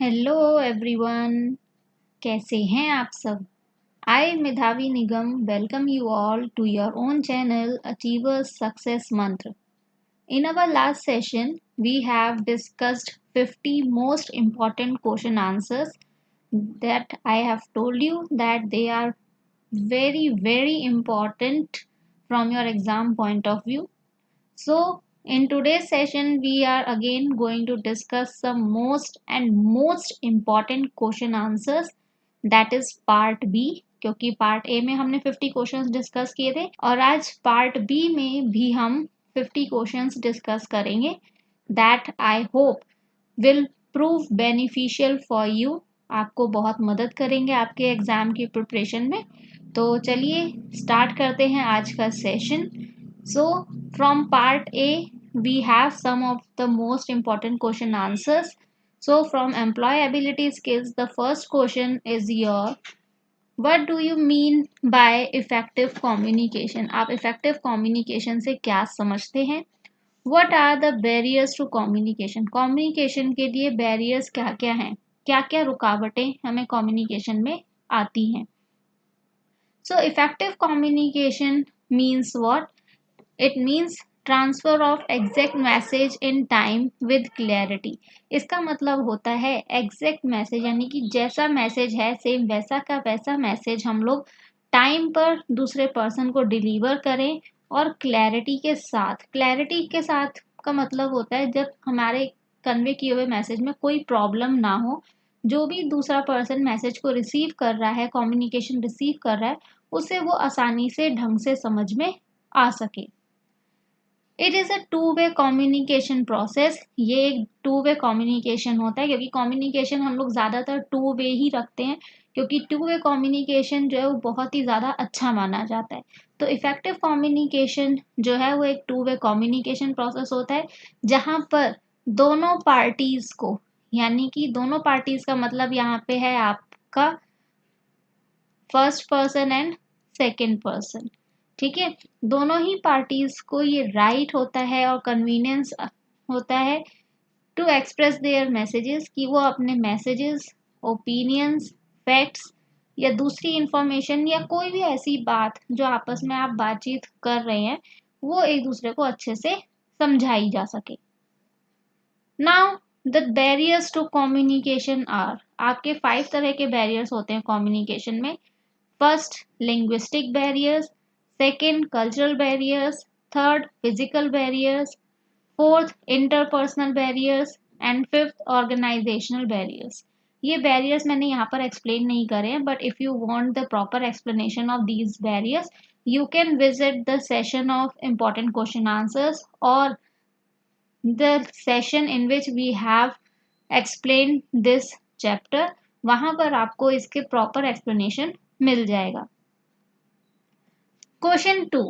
Hello everyone. कैसे हैं आप सब? I Medhavi Nigam welcome you all to your own channel Achievers Success Mantra. In our last session, we have discussed 50 most important question answers that I have told you that they are very important from your exam point of view. So, in today's session, we are again going to discuss some most important question answers, that is part B. क्योंकि part A में हमने 50 questions discuss किए थे और आज part B में भी हम 50 क्वेश्चंस डिस्कस करेंगे that I hope will prove beneficial for you. आपको बहुत मदद करेंगे आपके एग्जाम की प्रिपरेशन में. तो चलिए स्टार्ट करते हैं आज का session. So, from part A, we have some of the most important question answers. So, from employability skills, the first question is your what do you mean by effective communication? आप effective communication से क्या समझते हैं? What are the barriers to communication? Communication के लिए barriers क्या क्या हैं? क्या क्या रुकावटें हमें communication में आती हैं? So, effective communication means what? It means transfer of exact message in time with clarity. इसका मतलब होता है एग्जैक्ट मैसेज यानी कि जैसा मैसेज है सेम वैसा का वैसा मैसेज हम लोग टाइम पर दूसरे पर्सन को डिलीवर करें और क्लैरिटी के साथ का मतलब होता है जब हमारे कन्वे किए हुए मैसेज में कोई प्रॉब्लम ना हो. जो भी दूसरा पर्सन मैसेज को रिसीव कर रहा है, कम्युनिकेशन रिसीव कर रहा है, उसे वो आसानी से ढंग से समझ में आ सके. It is a two way communication process. ये एक टू वे कम्युनिकेशन होता है क्योंकि कम्युनिकेशन हम लोग ज़्यादातर टू वे ही रखते हैं क्योंकि टू वे कम्युनिकेशन जो है वो बहुत ही ज़्यादा अच्छा माना जाता है. तो इफ़ेक्टिव कम्युनिकेशन जो है वो एक टू वे कम्युनिकेशन प्रोसेस होता है जहाँ पर दोनों पार्टीज़ को, यानी कि दोनों पार्टीज़ का मतलब यहाँ पे है आपका first person and second person. ठीक है, दोनों ही पार्टीज को ये राइट होता है और कन्वीनियंस होता है टू एक्सप्रेस देयर मैसेजेस कि वो अपने मैसेजेस, ओपिनियंस, फैक्ट्स या दूसरी इंफॉर्मेशन या कोई भी ऐसी बात जो आपस में आप बातचीत कर रहे हैं वो एक दूसरे को अच्छे से समझाई जा सके. Now the barriers to communication are. आपके 5 तरह के बैरियर्स होते हैं कम्युनिकेशन में. First, linguistic barriers. Second, cultural barriers. Third, physical barriers. Fourth, interpersonal barriers. And fifth, organizational barriers. ये barriers मैंने यहाँ पर explain नहीं करे हैं, but if you want the proper explanation of these barriers, you can visit the session of important question answers or the session in which we have explained this chapter. वहाँ पर आपको इसके proper explanation मिल जाएगा. Question 2.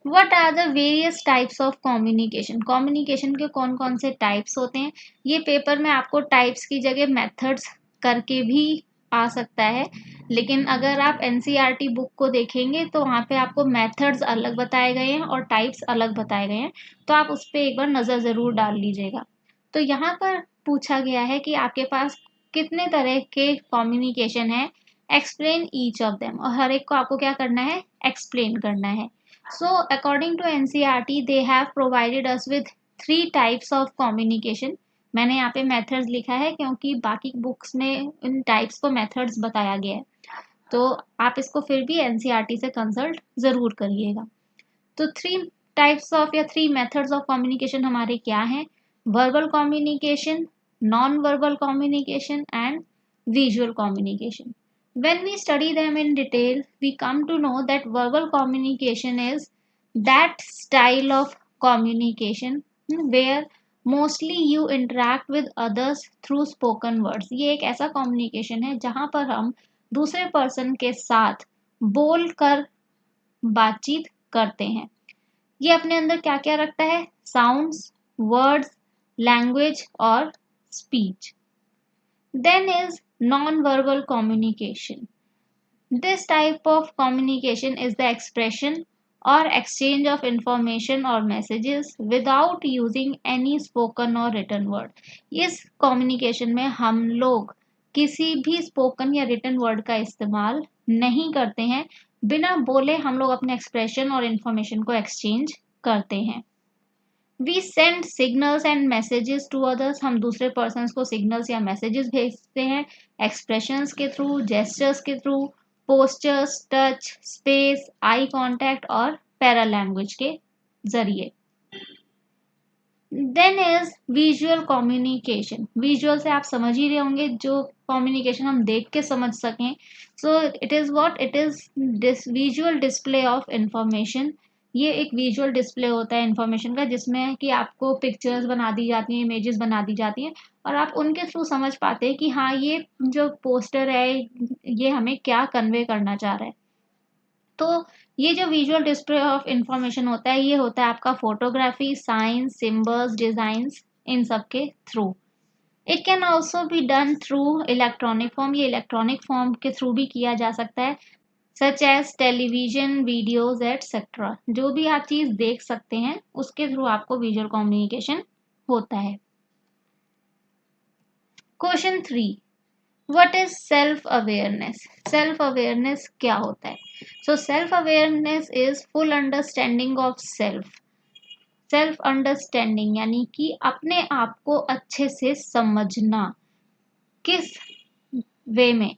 What are the various types of communication? Communication के कौन कौन से टाइप्स होते हैं? ये पेपर में आपको टाइप्स की जगह मेथड्स करके भी आ सकता है, लेकिन अगर आप एनसीईआरटी बुक को देखेंगे तो वहाँ पे आपको मेथड्स अलग बताए गए हैं और टाइप्स अलग बताए गए हैं, तो आप उस पर एक बार नज़र ज़रूर डाल लीजिएगा. तो यहाँ पर पूछा गया है कि आपके पास कितने तरह के कम्युनिकेशन है, एक्सप्लेन ईच ऑफ देम, और हर एक को आपको क्या करना है, एक्सप्लेन करना है. So, according to NCERT, they have provided us with 3 types of communication. मैंने यहाँ पे methods लिखा है क्योंकि बाकी बुक्स में इन टाइप्स को methods बताया गया है, तो आप इसको फिर भी NCERT से कंसल्ट ज़रूर करिएगा. तो 3 टाइप्स ऑफ या 3 मेथड्स ऑफ कम्युनिकेशन हमारे क्या हैं? Verbal communication, non verbal communication and visual communication. When we study them in detail, we come to know that verbal communication is that style of communication where mostly you interact with others through spoken words. ये एक ऐसा communication है जहाँ पर हम दूसरे person के साथ बोल कर बातचीत करते हैं. ये अपने अंदर क्या क्या रखता है? साउंड्स, वर्ड्स, लैंग्वेज और speech. Then is non-verbal communication. This type of communication is the expression और एक्सचेंज ऑफ इंफॉर्मेशन और messages without using any spoken और रिटन वर्ड। इस कम्युनिकेशन में हम लोग किसी भी स्पोकन या रिटन वर्ड का इस्तेमाल नहीं करते हैं। बिना बोले हम लोग अपने एक्सप्रेशन और इंफॉर्मेशन को एक्सचेंज करते हैं। We send signals and messages to others. हम दूसरे पर्सन को सिग्नल्स या मैसेजेस भेजते हैं एक्सप्रेशंस के थ्रू, जेस्चर्स के through, postures, touch, space, eye contact और पैरा लैंग्वेज के जरिए। Then is visual communication. Visual से आप समझ ही रहे होंगे, जो कम्युनिकेशन हम देख के समझ सकें। So it is what it is this visual display of information. ये एक विजुअल डिस्प्ले होता है इंफॉर्मेशन का, जिसमें कि आपको पिक्चर्स बना दी जाती हैं, इमेजेस बना दी जाती हैं और आप उनके थ्रू समझ पाते हैं कि हाँ, ये जो पोस्टर है ये हमें क्या कन्वे करना चाह रहा है। तो ये जो विजुअल डिस्प्ले ऑफ इंफॉर्मेशन होता है, ये होता है आपका फोटोग्राफी, साइंस, सिंबल्स, डिजाइंस, इन सब के थ्रू। It can also be done through electronic form. ये इलेक्ट्रॉनिक फॉर्म के थ्रू भी किया जा सकता है, such as television, videos etcetera. जो भी आप चीज देख सकते हैं उसके थ्रू आपको विजुअल कम्युनिकेशन होता है। Question 3, what is self awareness? Self awareness क्या होता है? So self awareness is full understanding of self. Self understanding यानी कि अपने आप को अच्छे से समझना। किस वे में?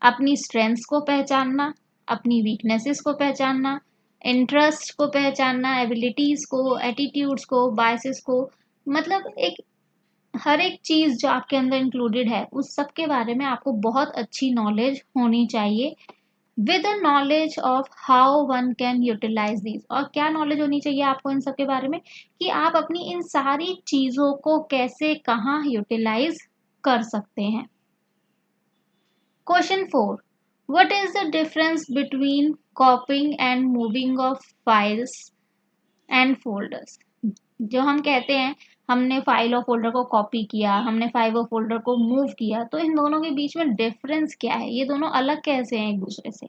अपनी स्ट्रेंथ्स को पहचानना, अपनी वीकनेसेस को पहचानना, इंटरेस्ट को पहचानना, एबिलिटीज को, एटीट्यूड्स को, बायसेस को, मतलब एक हर एक चीज जो आपके अंदर इंक्लूडेड है उस सब के बारे में आपको बहुत अच्छी नॉलेज होनी चाहिए, with a knowledge of how one can utilise this. और क्या नॉलेज होनी चाहिए आपको इन सब के बारे में? कि आप अपनी इन सारी चीजों को कैसे, कहाँ यूटिलाइज कर सकते हैं। Question 4, what is the difference between कॉपिंग and moving of files and folders? जो हम कहते हैं हमने फाइल और फोल्डर को कॉपी किया, हमने फाइल और फोल्डर को मूव किया, तो इन दोनों के बीच में डिफरेंस क्या है? ये दोनों अलग कैसे हैं एक दूसरे से?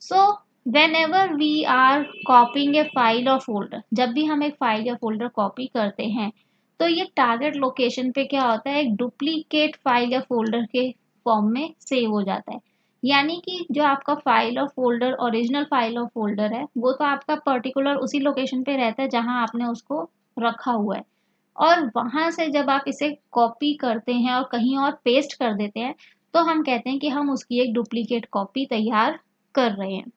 सो whenever we are copying a file or folder, जब भी हम एक फाइल या फोल्डर कॉपी करते हैं तो ये टारगेट लोकेशन पे क्या होता है, एक डुप्लीकेट फाइल या फोल्डर के फॉर्म में सेव हो जाता है। यानी कि जो आपका फाइल और फोल्डर, ओरिजिनल फाइल और फोल्डर है, वो तो आपका पर्टिकुलर उसी लोकेशन पे रहता है जहां आपने उसको रखा हुआ है, और वहां से जब आप इसे कॉपी करते हैं और कहीं और पेस्ट कर देते हैं तो हम कहते हैं कि हम उसकी एक डुप्लीकेट कॉपी तैयार कर रहे हैं।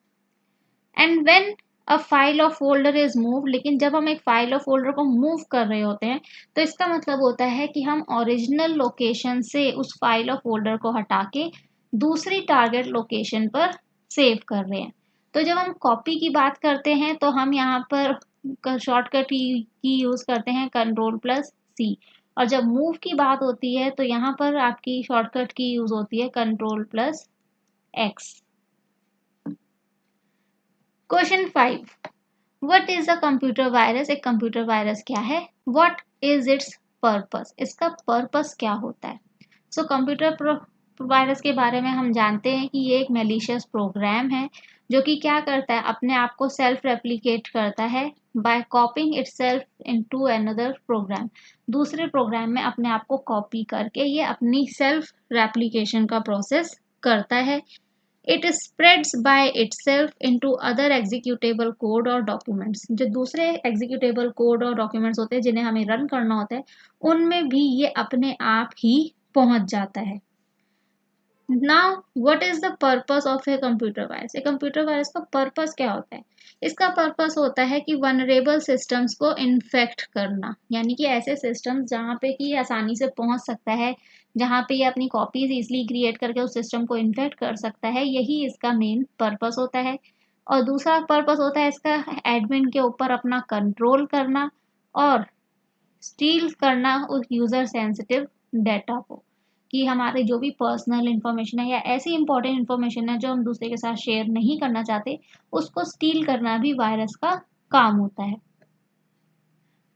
एंड व्हेन अ फाइल और फोल्डर इज मूव, लेकिन जब हम एक फाइल और फोल्डर को मूव कर रहे होते हैं तो इसका मतलब होता है कि हम ओरिजिनल लोकेशन से उस फाइल और फोल्डर को हटा के दूसरी टारगेट लोकेशन पर सेव कर रहे हैं। तो जब हम कॉपी की बात करते हैं तो हम यहाँ पर शॉर्टकट की यूज करते हैं Ctrl+C, और जब मूव की बात होती है तो यहाँ पर आपकी शॉर्टकट की यूज होती है Ctrl+X। Question 5, what is a computer virus? एक कंप्यूटर वायरस क्या है? What is it's purpose? इसका पर्पस क्या होता है? सो कंप्यूटर वायरस के बारे में हम जानते हैं कि ये एक मैलिशियस प्रोग्राम है जो कि क्या करता है, अपने आप को सेल्फ रेप्लिकेट करता है by copying itself into another program. दूसरे प्रोग्राम में अपने आप को कॉपी करके ये अपनी सेल्फ रेप्लिकेशन का प्रोसेस करता है। It spreads by itself into other executable code और documents। जो दूसरे executable code और documents होते हैं जिन्हें हमें रन करना होता है, उनमें भी ये अपने आप ही पहुंच जाता है। Now, what is the purpose of a computer virus? एक कंप्यूटर वायरस का पर्पस क्या होता है? इसका पर्पस होता है कि वनरेबल सिस्टम्स को इन्फेक्ट करना, यानी कि ऐसे सिस्टम्स जहाँ पे कि आसानी से पहुंच सकता है, जहाँ पे ये अपनी कॉपीज इजिली क्रिएट करके उस सिस्टम को इन्फेक्ट कर सकता है, यही इसका मेन पर्पस होता है। और दूसरा पर्पस होता है इसका एडमिन के ऊपर अपना कंट्रोल करना और स्टील करना उस यूजर सेंसिटिव डाटा को, कि हमारे जो भी पर्सनल इंफॉर्मेशन है या ऐसी इंपॉर्टेंट इंफॉर्मेशन है जो हम दूसरे के साथ शेयर नहीं करना चाहते, उसको स्टील करना भी वायरस का काम होता है।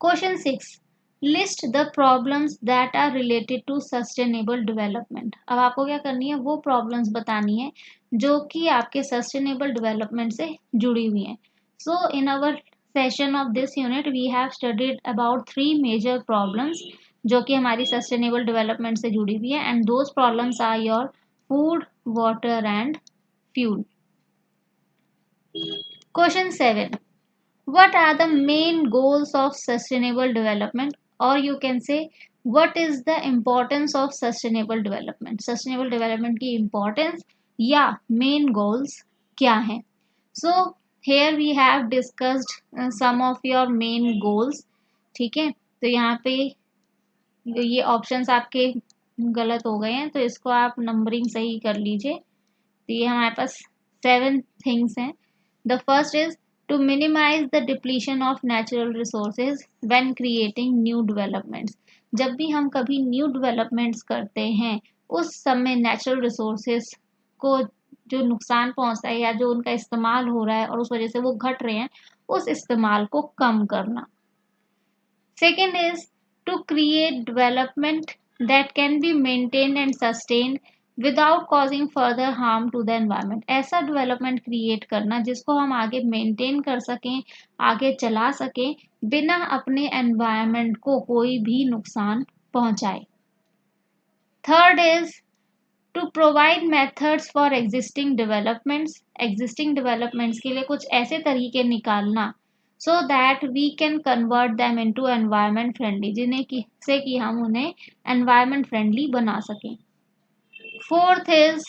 Question 6, list the problems that are related to sustainable development. अब आपको क्या करनी है, वो प्रॉब्लम्स बतानी है जो कि आपके सस्टेनेबल डेवलपमेंट से जुड़ी हुई हैं। So in our session of this unit we have studied about three major problems जो कि हमारी सस्टेनेबल डेवलपमेंट से जुड़ी हुई है, and those problems are your food, water and fuel. Question 7. What are the main goals of sustainable development? Or you can say, what is the importance of sustainable development? Sustainable development की importance या main goals क्या हैं? So here we have discussed some of your main goals. ठीक है, तो यहाँ पे ये ऑप्शंस आपके गलत हो गए हैं, तो इसको आप नंबरिंग सही कर लीजिए. तो ये हमारे पास 7 थिंग्स हैं. The first is to minimize the depletion of natural resources when creating new developments. जब भी हम कभी न्यू डेवलपमेंट्स करते हैं उस समय नेचुरल रिसोर्सेज को जो नुकसान पहुंचता है या जो उनका इस्तेमाल हो रहा है और उस वजह से वो घट रहे हैं, उस इस्तेमाल को कम करना. Second is to create development that can be maintained and sustained without causing further harm to the environment. ऐसा डेवलपमेंट क्रिएट करना जिसको हम आगे मेंटेन कर सकें, आगे चला सकें बिना अपने एनवायरनमेंट को कोई भी नुकसान पहुंचाए. Third is to provide methods for existing developments के लिए कुछ ऐसे तरीके निकालना so that we can convert them into environment friendly, जिन्हें से कि हम उन्हें environment friendly बना सकें. Fourth is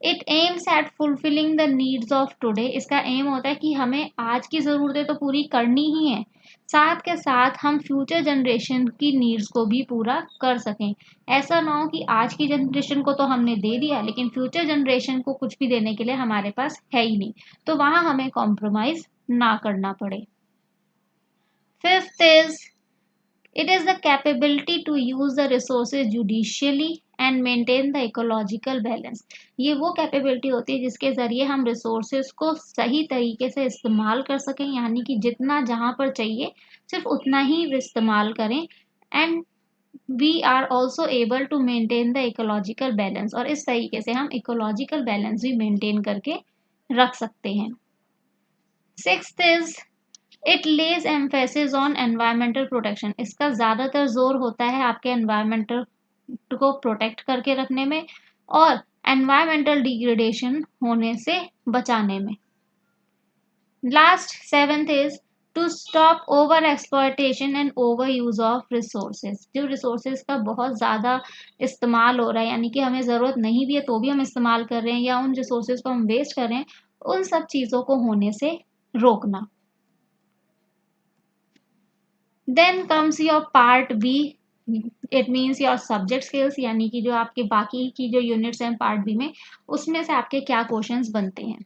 it aims at fulfilling the needs of today. इसका एम होता है कि हमें आज की ज़रूरतें तो पूरी करनी ही है, साथ के साथ हम फ्यूचर जनरेशन की नीड्स को भी पूरा कर सकें. ऐसा ना हो कि आज की जनरेशन को तो हमने दे दिया लेकिन फ्यूचर जनरेशन को कुछ भी देने के लिए हमारे पास है ही नहीं, तो वहाँ हमें कॉम्प्रोमाइज़ ना करना पड़े. Fifth is it is the capability to use the resources judicially and maintain the ecological balance. ये वो कैपेबिलिटी होती है जिसके ज़रिए हम रिसोर्सेज को सही तरीके से इस्तेमाल कर सकें, यानी कि जितना जहाँ पर चाहिए सिर्फ उतना ही इस्तेमाल करें, and we are also able to maintain the ecological balance, और इस तरीके से हम इकोलॉजिकल बैलेंस भी मेंटेन करके रख सकते हैं. Sixth is it Lay's emphasis on environmental protection. इसका ज़्यादातर जोर होता है आपके एनवायरमेंटल को प्रोटेक्ट करके रखने में और एनवायरमेंटल डिग्रेडेशन होने से बचाने में. Last seventh is to stop over exploitation and over use of resources. जो रिसोर्सेज का बहुत ज़्यादा इस्तेमाल हो रहा है, यानी कि हमें ज़रूरत नहीं भी है तो भी हम इस्तेमाल कर रहे हैं, या उन रिसोर्सेज को हम वेस्ट कर रहे हैं, उन सब चीज़ों को होने से रोकना. Then comes your part B. It means your subject skills, यानी कि जो आपके बाकी की जो यूनिट्स हैं पार्ट बी में, उसमें से आपके क्या क्वेश्चंस बनते हैं.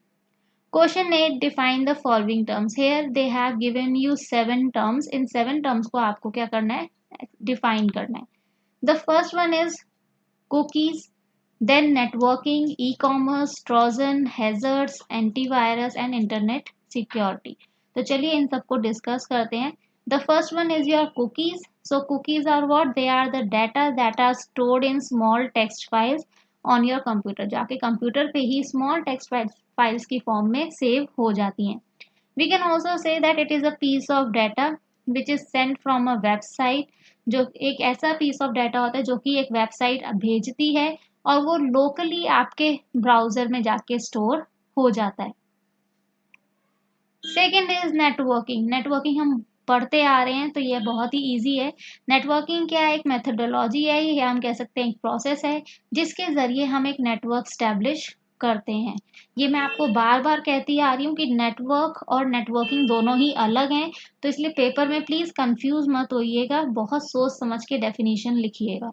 Question 8, define the following terms. Here they have given you 7 terms. इन 7 टर्म्स को आपको क्या करना है, डिफाइन करना है. The first one is cookies, then networking, e commerce, trojan, hazards, antivirus and internet security. तो चलिए इन सबको डिस्कस करते हैं. The first one is your cookies. So cookies are what? They are the data that are stored in small text files on your computer. जो आपके computer पे ही small text files की form में सेव हो जाती हैं. We can also say that it is a piece of data which is sent from a website. जो एक ऐसा piece of data होता है जो कि एक वेबसाइट भेजती है और वो लोकली आपके ब्राउजर में जाके स्टोर हो जाता है. Second is networking. नेटवर्किंग हम पढ़ते आ रहे हैं तो ये बहुत ही इजी है. नेटवर्किंग क्या है, एक मेथोडोलॉजी है, या हम कह सकते हैं एक प्रोसेस है जिसके ज़रिए हम एक नेटवर्क स्टैब्लिश करते हैं. ये मैं आपको बार बार कहती आ रही हूँ कि नेटवर्क और नेटवर्किंग दोनों ही अलग हैं, तो इसलिए पेपर में प्लीज़ कंफ्यूज मत होइएगा, बहुत सोच समझ के डेफिनेशन लिखिएगा.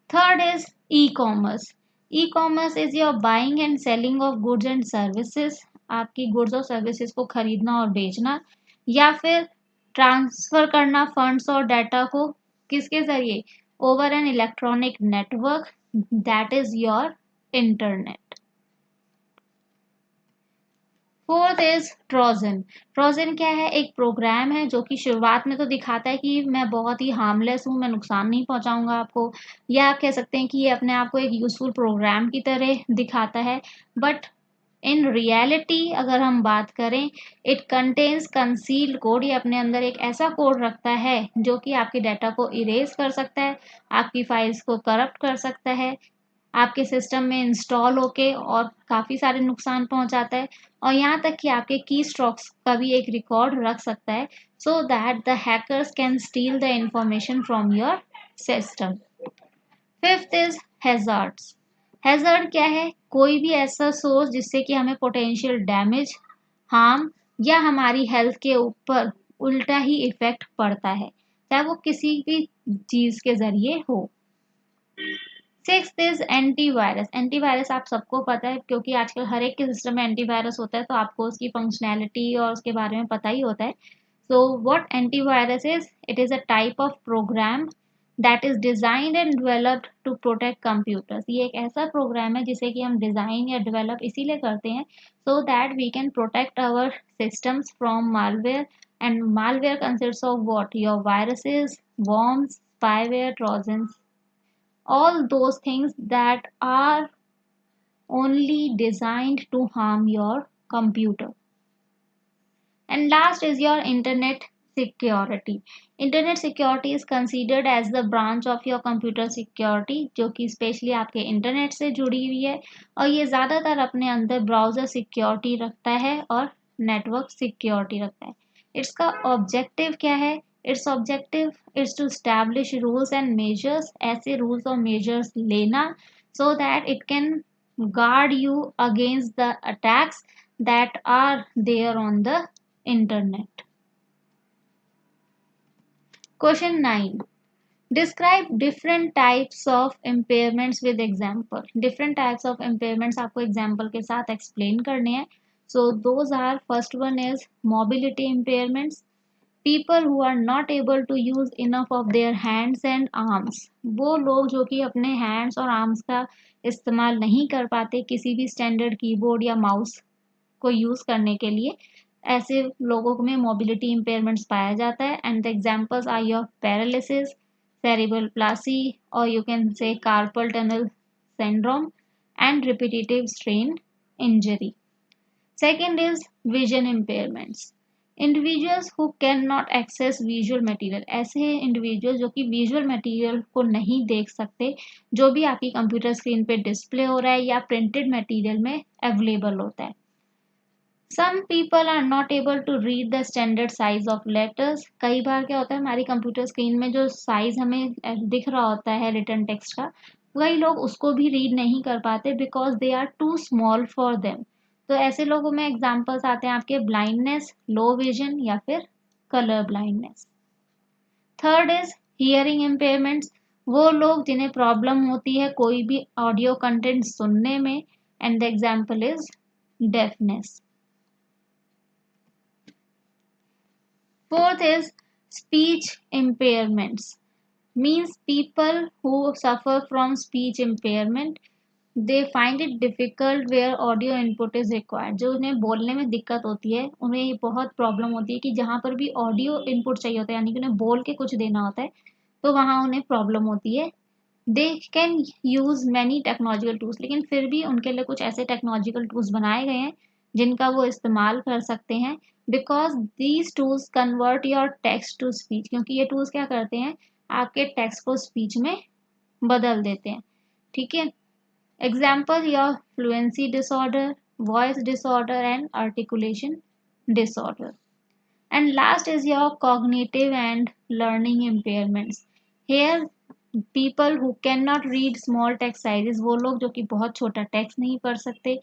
Third is e commerce. E commerce is your buying and selling of goods and services. आपकी गुड्स और सर्विसेज को खरीदना और बेचना, या फिर ट्रांसफर करना फंड्स और डाटा को किसके जरिए, over an electronic network, that is your internet. Fourth is Trojan. Trojan क्या है, एक प्रोग्राम है जो कि शुरुआत में तो दिखाता है कि मैं बहुत ही हार्मलेस हूँ, मैं नुकसान नहीं पहुँचाऊँगा आपको, या आप कह सकते हैं कि ये अपने आप को एक यूजफुल प्रोग्राम की तरह दिखाता है, बट इन रियलिटी अगर हम बात करें, इट कंटेन्स कंसील्ड कोड, ये अपने अंदर एक ऐसा कोड रखता है जो कि आपके डाटा को इरेज कर सकता है, आपकी फाइल्स को करप्ट कर सकता है, आपके सिस्टम में इंस्टॉल होके और काफ़ी सारे नुकसान पहुंचाता है, और यहाँ तक कि आपके की स्ट्रोक्स का भी एक रिकॉर्ड रख सकता है, so that the hackers can steel the information from your system. Fifth is hazards. Hazard क्या है? कोई भी ऐसा सोर्स जिससे कि हमें पोटेंशियल डैमेज, हार्म या हमारी हेल्थ के ऊपर उल्टा ही इफेक्ट पड़ता है, चाहे वो किसी भी चीज के जरिए हो। Sixth is antivirus. एंटीवायरस आप सबको पता है, क्योंकि आजकल हर एक के सिस्टम में एंटीवायरस होता है, तो आपको उसकी फंक्शनैलिटी और उसके बारे में पता ही होता है। So what antivirus is? It is a type of program that is designed and developed to protect computers. ये एक ऐसा प्रोग्राम है जिसे कि हम डिजाइन या डेवलप इसीलिए करते हैं, so that we can protect our systems from malware. And malware consist of what? Your viruses, worms, spyware, trojans, all those things that are only designed to harm your computer. And last is your internet security. Internet security is considered as the branch of your computer security जो कि specially आपके internet से जुड़ी हुई है, और ये ज़्यादातर अपने अंदर ब्राउज़र सिक्योरिटी रखता है और नेटवर्क सिक्योरिटी रखता है। इसका ऑब्जेक्टिव क्या है? Its objective is to establish rules and measures, ऐसे रूल्स और मेजर्स लेना so that it can guard you against the attacks that are there on the internet. Question 9. Describe different types of impairments with example. Different types of impairments आपको example के साथ explain करने हैं. So those are, first one is mobility impairments. People who are not able to use enough of their hands and arms. वो लोग जो कि अपने hands और arms का इस्तेमाल नहीं कर पाते किसी भी स्टैंडर्ड कीबोर्ड या माउस को यूज़ करने के लिए, ऐसे लोगों में मोबिलिटी इम्पेयरमेंट्स पाया जाता है। And the examples are your paralysis, cerebral palsy, और you can say carpal tunnel syndrome and repetitive strain injury. Second is vision impairments. Individuals who can not access visual material, ऐसे individual जो कि visual material को नहीं देख सकते, जो भी आपकी कंप्यूटर स्क्रीन पे डिस्प्ले हो रहा है या प्रिंटेड मटेरियल में अवेलेबल होता है। Some people are not able to read the standard size of letters. कई बार क्या होता है, हमारी कंप्यूटर स्क्रीन में जो साइज हमें दिख रहा होता है रिटन टेक्स्ट का, कई लोग उसको भी रीड नहीं कर पाते because they are too small for them. तो ऐसे लोगों में एग्जाम्पल्स आते हैं आपके ब्लाइंडनेस, लो विजन या फिर colour blindness. Third is hearing impairments. वो लोग जिन्हें प्रॉब्लम होती है कोई भी ऑडियो कंटेंट सुनने में, and the example is deafness. Fourth is speech impairments. Means people who suffer from speech impairment, they find it difficult where audio input is required. जो उन्हें बोलने में दिक्कत होती है, उन्हें ये बहुत प्रॉब्लम होती है कि जहाँ पर भी ऑडियो इनपुट चाहिए होता है, यानी कि उन्हें बोल के कुछ देना होता है, तो वहाँ उन्हें प्रॉब्लम होती है। They can use many technological tools, लेकिन फिर भी उनके लिए कुछ ऐसे टेक्नोलॉजिकल टूल्स बनाए गए हैं जिनका वो इस्तेमाल कर सकते हैं, because these tools convert your text to speech. क्योंकि ये टूल्स क्या करते हैं, आपके टेक्स्ट को स्पीच में बदल देते हैं। ठीक है, example your fluency disorder, voice disorder and articulation disorder. And last is your cognitive and learning impairments. Here people who cannot read small text sizes, वो लोग जो कि बहुत छोटा टेक्स्ट नहीं पढ़ सकते,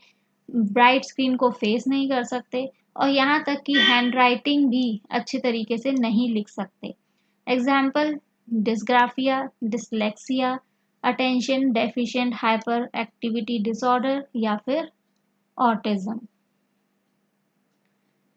ब्राइट स्क्रीन को फेस नहीं कर सकते, और यहाँ तक कि हैंड राइटिंग भी अच्छे तरीके से नहीं लिख सकते। Example dysgraphia, dyslexia, attention deficient hyperactivity disorder या फिर autism.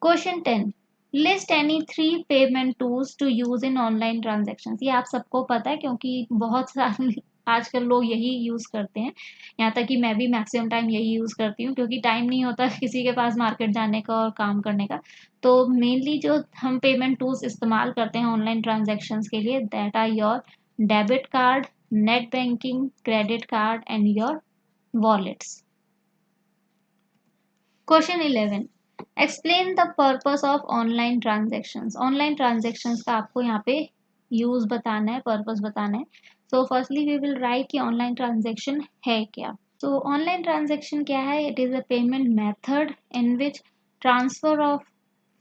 Question 10, list any 3 payment tools to use in online transaction. ये आप सबको पता है क्योंकि बहुत सारे आजकल लोग यही यूज़ करते हैं, यहाँ तक कि मैं भी मैक्सिमम टाइम यही यूज़ करती हूँ, क्योंकि टाइम नहीं होता किसी के पास मार्केट जाने का और काम करने का। तो मेनली जो हम पेमेंट टूल्स इस्तेमाल करते हैं ऑनलाइन ट्रांजेक्शन्स के लिए, that are your debit card, net banking, credit card and your wallets. Question 11, explain the purpose of online transactions. Online transactions का आपको यहाँ पे यूज बताना है, पर्पस बताना है। So firstly we will write कि ऑनलाइन ट्रांजेक्शन है क्या। सो ऑनलाइन ट्रांजेक्शन क्या है? It is a payment method in which transfer of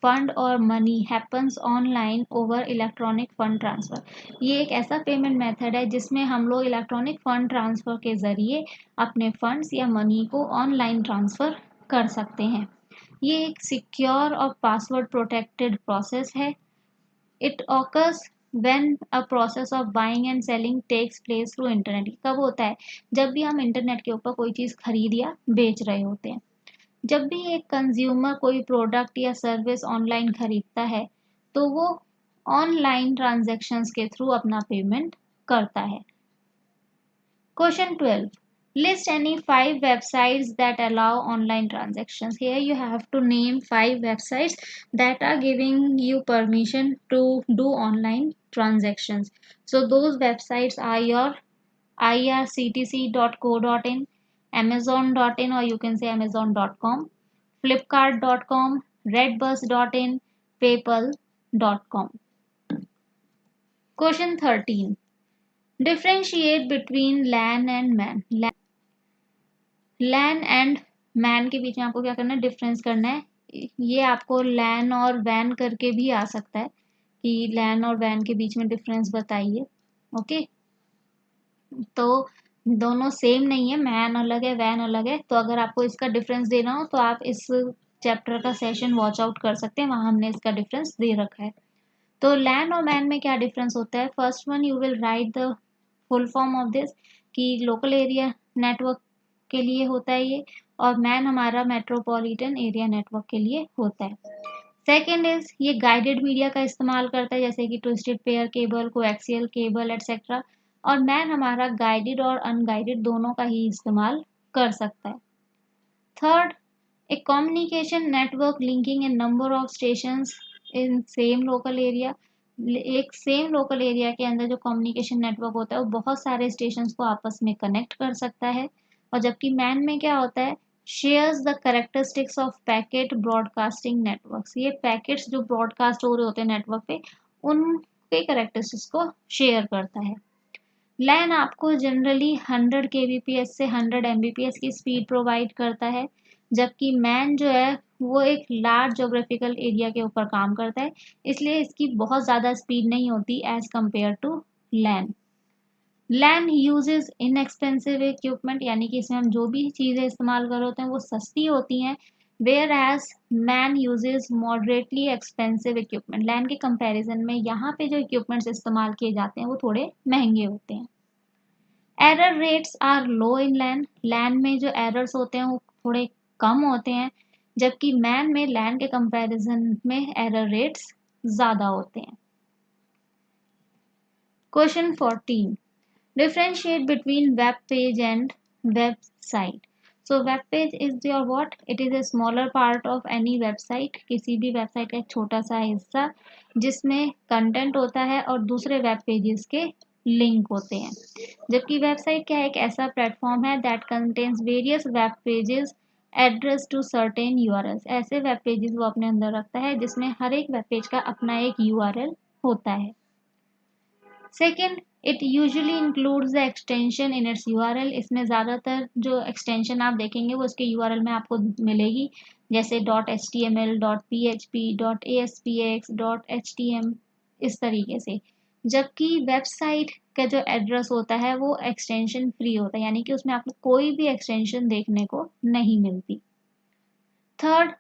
fund और money happens online over electronic fund transfer. ये एक ऐसा पेमेंट मेथड है जिसमें हम लोग इलेक्ट्रॉनिक फंड ट्रांसफर के जरिए अपने फंड्स या मनी को ऑनलाइन ट्रांसफर कर सकते हैं। ये एक सिक्योर और पासवर्ड प्रोटेक्टेड प्रोसेस है। It occurs when a process of buying and selling takes place through internet. कब होता है? जब भी हम इंटरनेट के ऊपर कोई चीज़ खरीद या बेच रहे होते हैं। जब भी एक कंज्यूमर कोई प्रोडक्ट या सर्विस ऑनलाइन खरीदता है तो वो ऑनलाइन ट्रांजैक्शंस के थ्रू अपना पेमेंट करता है। Question 12. List any 5 websites that allow online transactions. Here you have to name 5 websites that are giving you permission to do online transactions. So those websites are your irctc.co.in, amazon.in, or you can say amazon.com, flipkart.com, redbus.in, paypal.com. Question 13. Differentiate between LAN and MAN. LAN and MAN के बीच में आपको क्या करना है? Difference करना है। ये आपको लैन और वैन करके भी आ सकता है कि लैन और वैन के बीच में डिफरेंस बताइए। ओके, तो दोनों सेम नहीं है, मैन अलग है वैन अलग है। तो अगर आपको इसका डिफरेंस देना हो तो आप इस चैप्टर का सेशन वॉच आउट कर सकते हैं, वहां हमने इसका डिफरेंस दे रखा है। तो लैन और मैन में क्या डिफरेंस होता है? First one you will right the full form of this कि लोकल एरिया नेटवर्क के लिए होता है ये, और मैन हमारा मेट्रोपॉलिटन एरिया नेटवर्क के लिए होता है। सेकेंड इज ये गाइडेड मीडिया का इस्तेमाल करता है, जैसे कि twisted pair cable, coaxial cable etcetera. और मैन हमारा गाइडेड और अनगाइडेड दोनों का ही इस्तेमाल कर सकता है। Third, a communication network linking a number of stations in same local area। एक सेम लोकल एरिया के अंदर जो कम्युनिकेशन नेटवर्क होता है वो बहुत सारे स्टेशंस को आपस में कनेक्ट कर सकता है। और जबकि मैन में क्या होता है? Shares the characteristics of packet broadcasting networks. ये पैकेट्स जो ब्रॉडकास्ट हो रहे होते हैं नेटवर्क पे, उनके कैरेक्टरिस्टिक्स को शेयर करता है। लैन आपको जनरली 100 kbps से 100 mbps की स्पीड प्रोवाइड करता है, जबकि मैन जो है वो एक लार्ज जोग्राफिकल एरिया के ऊपर काम करता है, इसलिए इसकी बहुत ज़्यादा स्पीड नहीं होती as compare to LAN. LAN uses inexpensive equipment, यानी कि इसमें हम जो भी चीज़ें इस्तेमाल कर होते हैं वो सस्ती होती हैं, whereas MAN uses moderately expensive equipment. LAN के कंपैरिजन में यहाँ पे जो इक्विपमेंट्स इस्तेमाल किए जाते हैं वो थोड़े महंगे होते हैं। एरर रेट्स आर लो इन लैन। लैन में जो एरर्स होते हैं वो थोड़े कम होते हैं, जबकि मैन में लैन के कंपैरिजन में एरर रेट्स ज़्यादा होते हैं। Question 14, differentiate between web page and website. So web page is your what? It is a smaller part of any website. किसी भी वेबसाइट का एक छोटा सा हिस्सा जिसमें कंटेंट होता है और दूसरे वेब पेजेस के लिंक होते हैं। जबकि वेबसाइट क्या है? एक ऐसा प्लेटफॉर्म है that contains various web pages address to certain URLs. ऐसे वेब पेजेस वो अपने अंदर रखता है जिसमें हर एक वेब पेज का अपना एक यूआरएल होता है। Second, it usually includes the extension in its URL. इसमें ज़्यादातर जो एक्सटेंशन आप देखेंगे वो उसके यूआरएल में आपको मिलेगी, जैसे .html, .php, .aspx, .htm, इस तरीके से। जबकि वेबसाइट का जो एड्रेस होता है वो एक्सटेंशन फ्री होता है, यानी कि उसमें आपको कोई भी एक्सटेंशन देखने को नहीं मिलती। Third,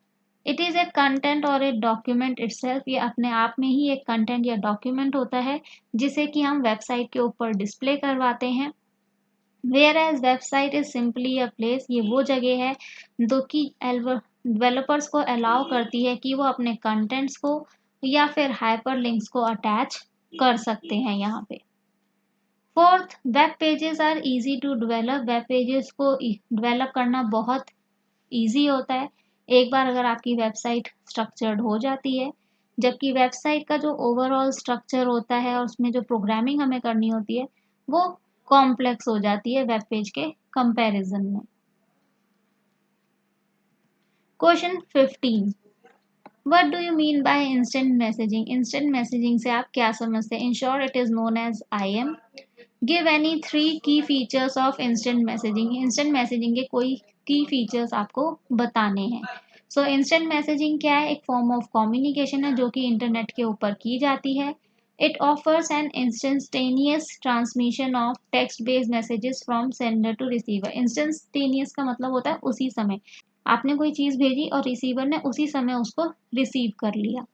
it is a content और ए डॉक्यूमेंट इटसेल्फ। ये अपने आप में ही एक कंटेंट या डॉक्यूमेंट होता है जिसे कि हम वेबसाइट के ऊपर डिस्प्ले करवाते हैं। Whereas website is simply a place, ये वो जगह है जो कि डेवलपर्स को अलाउ करती है कि वो अपने कंटेंट्स को या फिर हाइपर लिंक्स को अटैच कर सकते हैं यहाँ पे। Fourth, web pages are easy to develop. Web pages को डेवलप करना बहुत ईजी होता है एक बार अगर आपकी वेबसाइट स्ट्रक्चर्ड हो जाती है। जबकि वेबसाइट का जो ओवरऑल स्ट्रक्चर होता है और उसमें जो प्रोग्रामिंग हमें करनी होती है वो कॉम्प्लेक्स हो जाती है वेब पेज के कंपैरिजन में। Question 15, what do you mean by instant messaging? Instant messaging से आप क्या समझते हैं? In short it is known as IM। Give any 3 key features of instant messaging. Instant messaging के कोई की फीचर्स आपको बताने हैं। सो इंस्टेंट मैसेजिंग क्या है? एक फॉर्म ऑफ कम्युनिकेशन है जो कि इंटरनेट के ऊपर की जाती है। It offers an instantaneous transmission of text based messages from sender to receiver. Instantaneous का मतलब होता है उसी समय आपने कोई चीज़ भेजी और रिसीवर ने उसी समय उसको रिसीव कर लिया।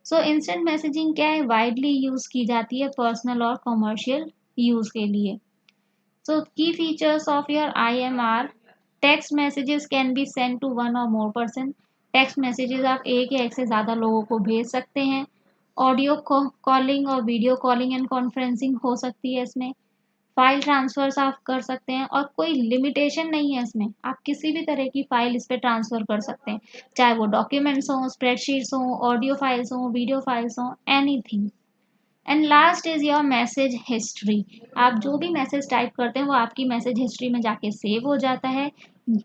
सो इंस्टेंट मैसेजिंग क्या है? वाइडली यूज की जाती है पर्सनल और कमर्शियल यूज के लिए। So key features of your IMR, text messages can be send to one or more person. Text messages आप एक या एक से ज़्यादा लोगों को भेज सकते हैं। ऑडियो कॉलिंग और वीडियो कॉलिंग एंड कॉन्फ्रेंसिंग हो सकती है इसमें। फाइल ट्रांसफर्स आप कर सकते हैं और कोई लिमिटेशन नहीं है इसमें, आप किसी भी तरह की फाइल इस पे ट्रांसफर कर सकते हैं, चाहे वो डॉक्यूमेंट्स हों, स्प्रेडशीट्स हों, ऑडियो फाइल्स हों, वीडियो फाइल्स हों, anything. And last is your message history. आप जो भी मैसेज टाइप करते हैं वो आपकी मैसेज हिस्ट्री में जाके सेव हो जाता है।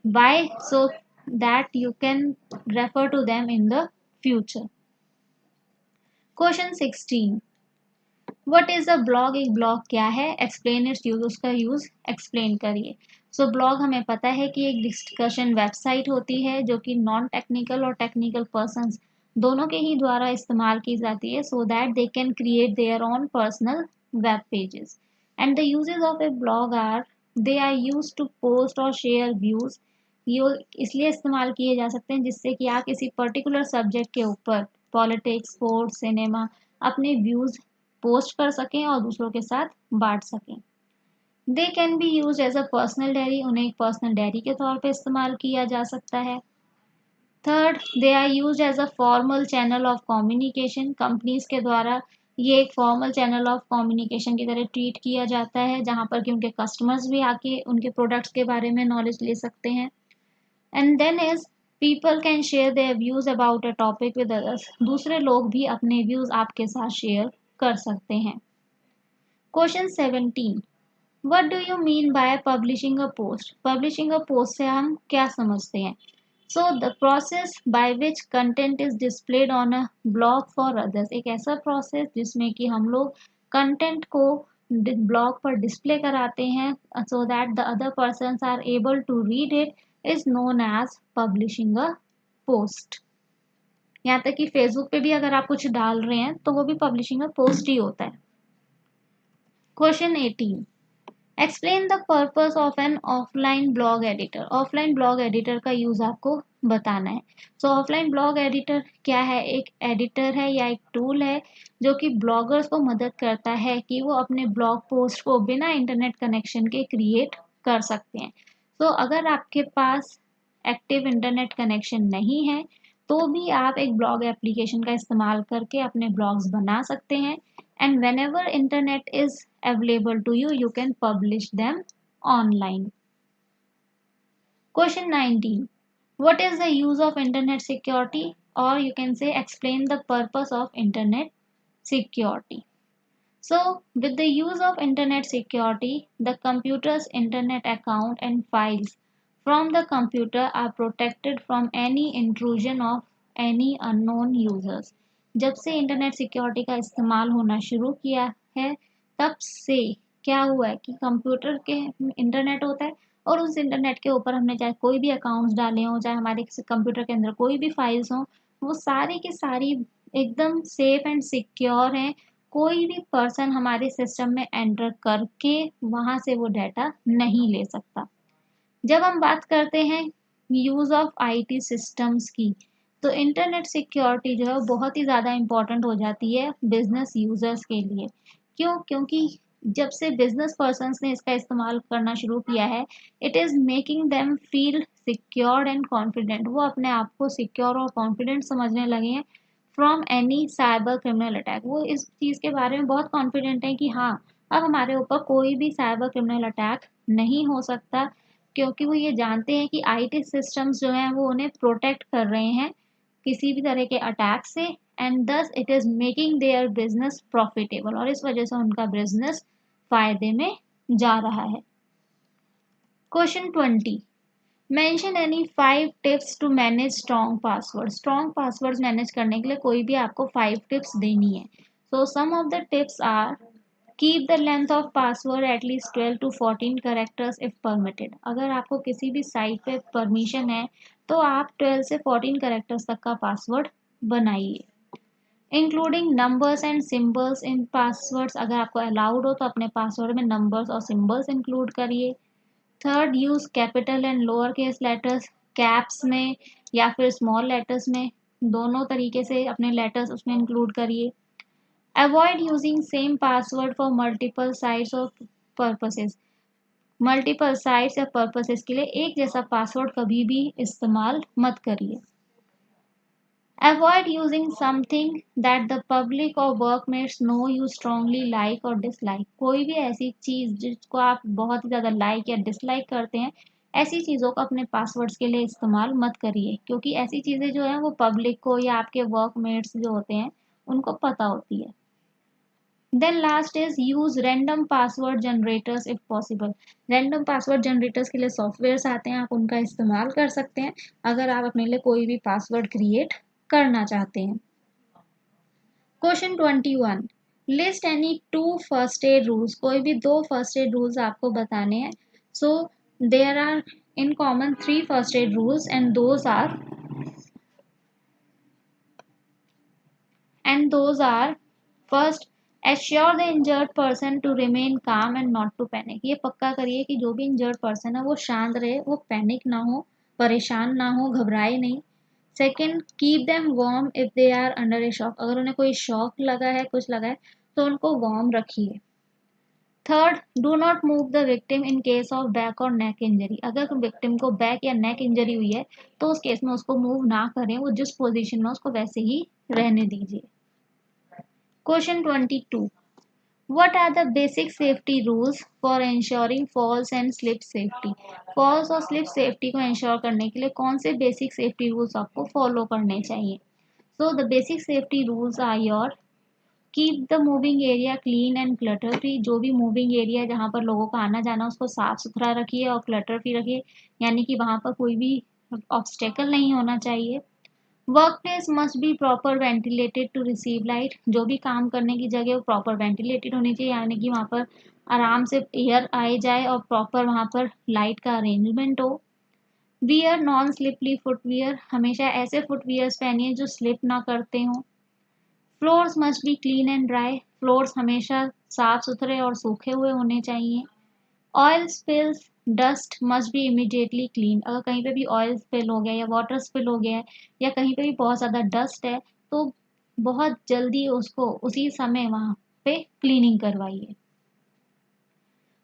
Why? So that you can refer to them in the future. Question 16, what is a blog? एक ब्लॉग क्या है? एक्सप्लेन इट्स यूज, उसका यूज एक्सप्लेन करिए। सो ब्लॉग हमें पता है कि एक डिस्कशन वेबसाइट होती है जो कि नॉन टेक्निकल और टेक्निकल पर्संस दोनों के ही द्वारा इस्तेमाल की जाती है so that they can create their own personal web pages. And the uses of a blog are, they are use to post or share views. ये इसलिए इस्तेमाल किए जा सकते हैं जिससे कि आप किसी पर्टिकुलर सब्जेक्ट के ऊपर, पॉलिटिक्स, स्पोर्ट्स, सिनेमा, अपने व्यूज पोस्ट कर सकें और दूसरों के साथ बांट सकें। They can be use as a personal diary, उन्हें एक पर्सनल डायरी के तौर पे इस्तेमाल किया जा सकता है। Third, they are use as a formal channel of communication, companies के द्वारा ये एक फॉर्मल चैनल ऑफ कम्युनिकेशन की तरह ट्रीट किया जाता है जहां पर कि उनके कस्टमर्स भी आके उनके प्रोडक्ट्स के बारे में नॉलेज ले सकते हैं। And then is people can share their views about a topic with others, दूसरे लोग भी अपने व्यूज आपके साथ शेयर कर सकते हैं। Question 17, what do you mean bye publishing a post? Publishing a post से हम क्या समझते हैं? So the process by which content is displayed on a blog for others, एक ऐसा प्रोसेस जिसमें कि हम लोग कंटेंट को ब्लॉग पर डिस्प्ले कराते हैं so that the other person are able to read it, is known as publishing a post. यहाँ तक कि फेसबुक पे भी अगर आप कुछ डाल रहे हैं तो वो भी पब्लिशिंग अ पोस्ट ही होता है। Question 18, explain the purpose of an offline blog editor. Offline blog editor का यूज आपको बताना है। सो ऑफलाइन ब्लॉग एडिटर क्या है? एक एडिटर है या एक टूल है जो कि ब्लॉगर्स को मदद करता है कि वो अपने ब्लॉग पोस्ट को बिना इंटरनेट कनेक्शन के क्रिएट कर सकते हैं। तो अगर आपके पास एक्टिव इंटरनेट कनेक्शन नहीं है तो भी आप एक ब्लॉग एप्लीकेशन का इस्तेमाल करके अपने ब्लॉग्स बना सकते हैं। And whenever internet is available to you, you can publish them online. Question 19, what is the use of internet security, or you can say explain the purpose of internet security? So with the use of internet security, the computer's internet account and files from the computer are protected from any intrusion of any unknown users. जब से internet security का इस्तेमाल होना शुरू किया है तब से क्या हुआ है कि कंप्यूटर के इंटरनेट होता है और उस इंटरनेट के ऊपर हमने चाहे कोई भी अकाउंट्स डाले हों, चाहे हमारे कंप्यूटर के अंदर कोई भी फाइल्स हों, वो सारी की सारी एकदम सेफ एंड सिक्योर हैं। कोई भी पर्सन हमारे सिस्टम में एंटर करके वहां से वो डाटा नहीं ले सकता। जब हम बात करते हैं यूज ऑफ आईटी सिस्टम्स की तो इंटरनेट सिक्योरिटी जो है वो बहुत ही ज़्यादा इम्पोर्टेंट हो जाती है बिजनेस यूजर्स के लिए। क्यों? क्योंकि जब से बिजनेस पर्सन्स ने इसका इस्तेमाल करना शुरू किया है, it is making them feel secured and confident. वो अपने आप को सिक्योर और कॉन्फिडेंट समझने लगे हैं from any cyber criminal attack. वो इस चीज़ के बारे में बहुत कॉन्फिडेंट है कि हाँ, अब हमारे ऊपर कोई भी साइबर क्रिमिनल अटैक नहीं हो सकता, क्योंकि वो ये जानते हैं कि आईटी सिस्टम्स जो हैं वो उन्हें प्रोटेक्ट कर रहे हैं किसी भी तरह के अटैक से। And thus it is making their business profitable, और इस वजह से उनका बिजनेस फायदे में जा रहा है। Question 20, mention any 5 tips to manage strong password. Strong passwords manage करने के लिए कोई भी आपको 5 टिप्स देनी है। So some of the tips are: keep the length of password at least 12 to 14 characters if permitted. अगर आपको किसी भी साइट पे परमिशन है तो आप 12 से 14 कैरेक्टर्स तक का पासवर्ड बनाइए। Including numbers and symbols in passwords, अगर आपको अलाउड हो तो अपने पासवर्ड में नंबर्स और सिम्बल्स इंक्लूड करिए। Third, use capital and lower case letters, caps में या फिर स्मॉल लेटर्स में, दोनों तरीके से अपने लेटर्स उसमें इंक्लूड करिए। Avoid using same password for multiple sites और पर्पसेस। मल्टीपल साइट्स या पर्पसेस के लिए एक जैसा पासवर्ड कभी भी इस्तेमाल मत करिए। Avoid using something that the public or workmates know you strongly like or dislike। कोई भी ऐसी चीज़ जिसको आप बहुत ही ज़्यादा लाइक या डिसलाइक करते हैं, ऐसी चीज़ों को अपने पासवर्ड्स के लिए इस्तेमाल मत करिए, क्योंकि ऐसी चीज़ें जो हैं वो पब्लिक को या आपके वर्कमेट्स जो होते हैं उनको पता होती है। Then last is use random password generators if possible. Random password generators के लिए सॉफ्टवेयर्स आते हैं, आप उनका इस्तेमाल कर सकते हैं अगर आप अपने लिए कोई भी पासवर्ड क्रिएट करना चाहते हैं। Question 21, list any 2 first aid rules. कोई भी 2 फर्स्ट एड रूल्स आपको बताने हैं। So there are in common 3 first aid rules and those are: first, assure the injured person to remain calm and not to panic. ये पक्का करिए कि जो भी इंजर्ड पर्सन है वो शांत रहे, वो पैनिक ना हो, परेशान ना हो, घबराए नहीं। Second, keep them warm if they are under a shock. अगर उन्हें कोई शॉक लगा है, कुछ लगा है, तो उनको वार्म रखिए। Third, do not move the victim in case of back और नेक इंजरी। अगर विक्टिम को बैक या नेक इंजरी हुई है तो उस केस में उसको मूव ना करें, वो जिस पोजीशन में उसको वैसे ही रहने दीजिए। Question 22, what are the basic safety rules for ensuring falls and slip safety? Falls और स्लिप सेफ्टी को इंश्योर करने के लिए कौन से बेसिक सेफ्टी रूल्स आपको फॉलो करने चाहिए? So the basic safety rules are your: keep the moving area clean and clutter free. जो भी मूविंग एरिया जहाँ पर लोगों का आना जाना उसको साफ सुथरा रखिए और क्लटर फ्री रखिए, यानी कि वहाँ पर कोई भी ऑब्स्टेकल नहीं होना चाहिए। Work place must be proper ventilated to receive light. जो भी काम करने की जगह वो प्रॉपर वेंटिलेटेड होनी चाहिए, यानी कि वहाँ पर आराम से एयर आए जाए और प्रॉपर वहाँ पर लाइट का अरेंजमेंट हो। Wear non slippery footwear. हमेशा ऐसे फुटवियर्स पहनिए जो स्लिप ना करते हों। Floors must be clean and dry. Floors हमेशा साफ सुथरे और सूखे हुए होने चाहिए। Oil spills dust must be immediately clean. अगर कहीं पे भी ऑयल स्पिल हो गया या वाटर स्पिल हो गया है या कहीं पे भी बहुत ज़्यादा डस्ट है तो बहुत जल्दी उसको उसी समय वहाँ पे क्लीनिंग करवाइए।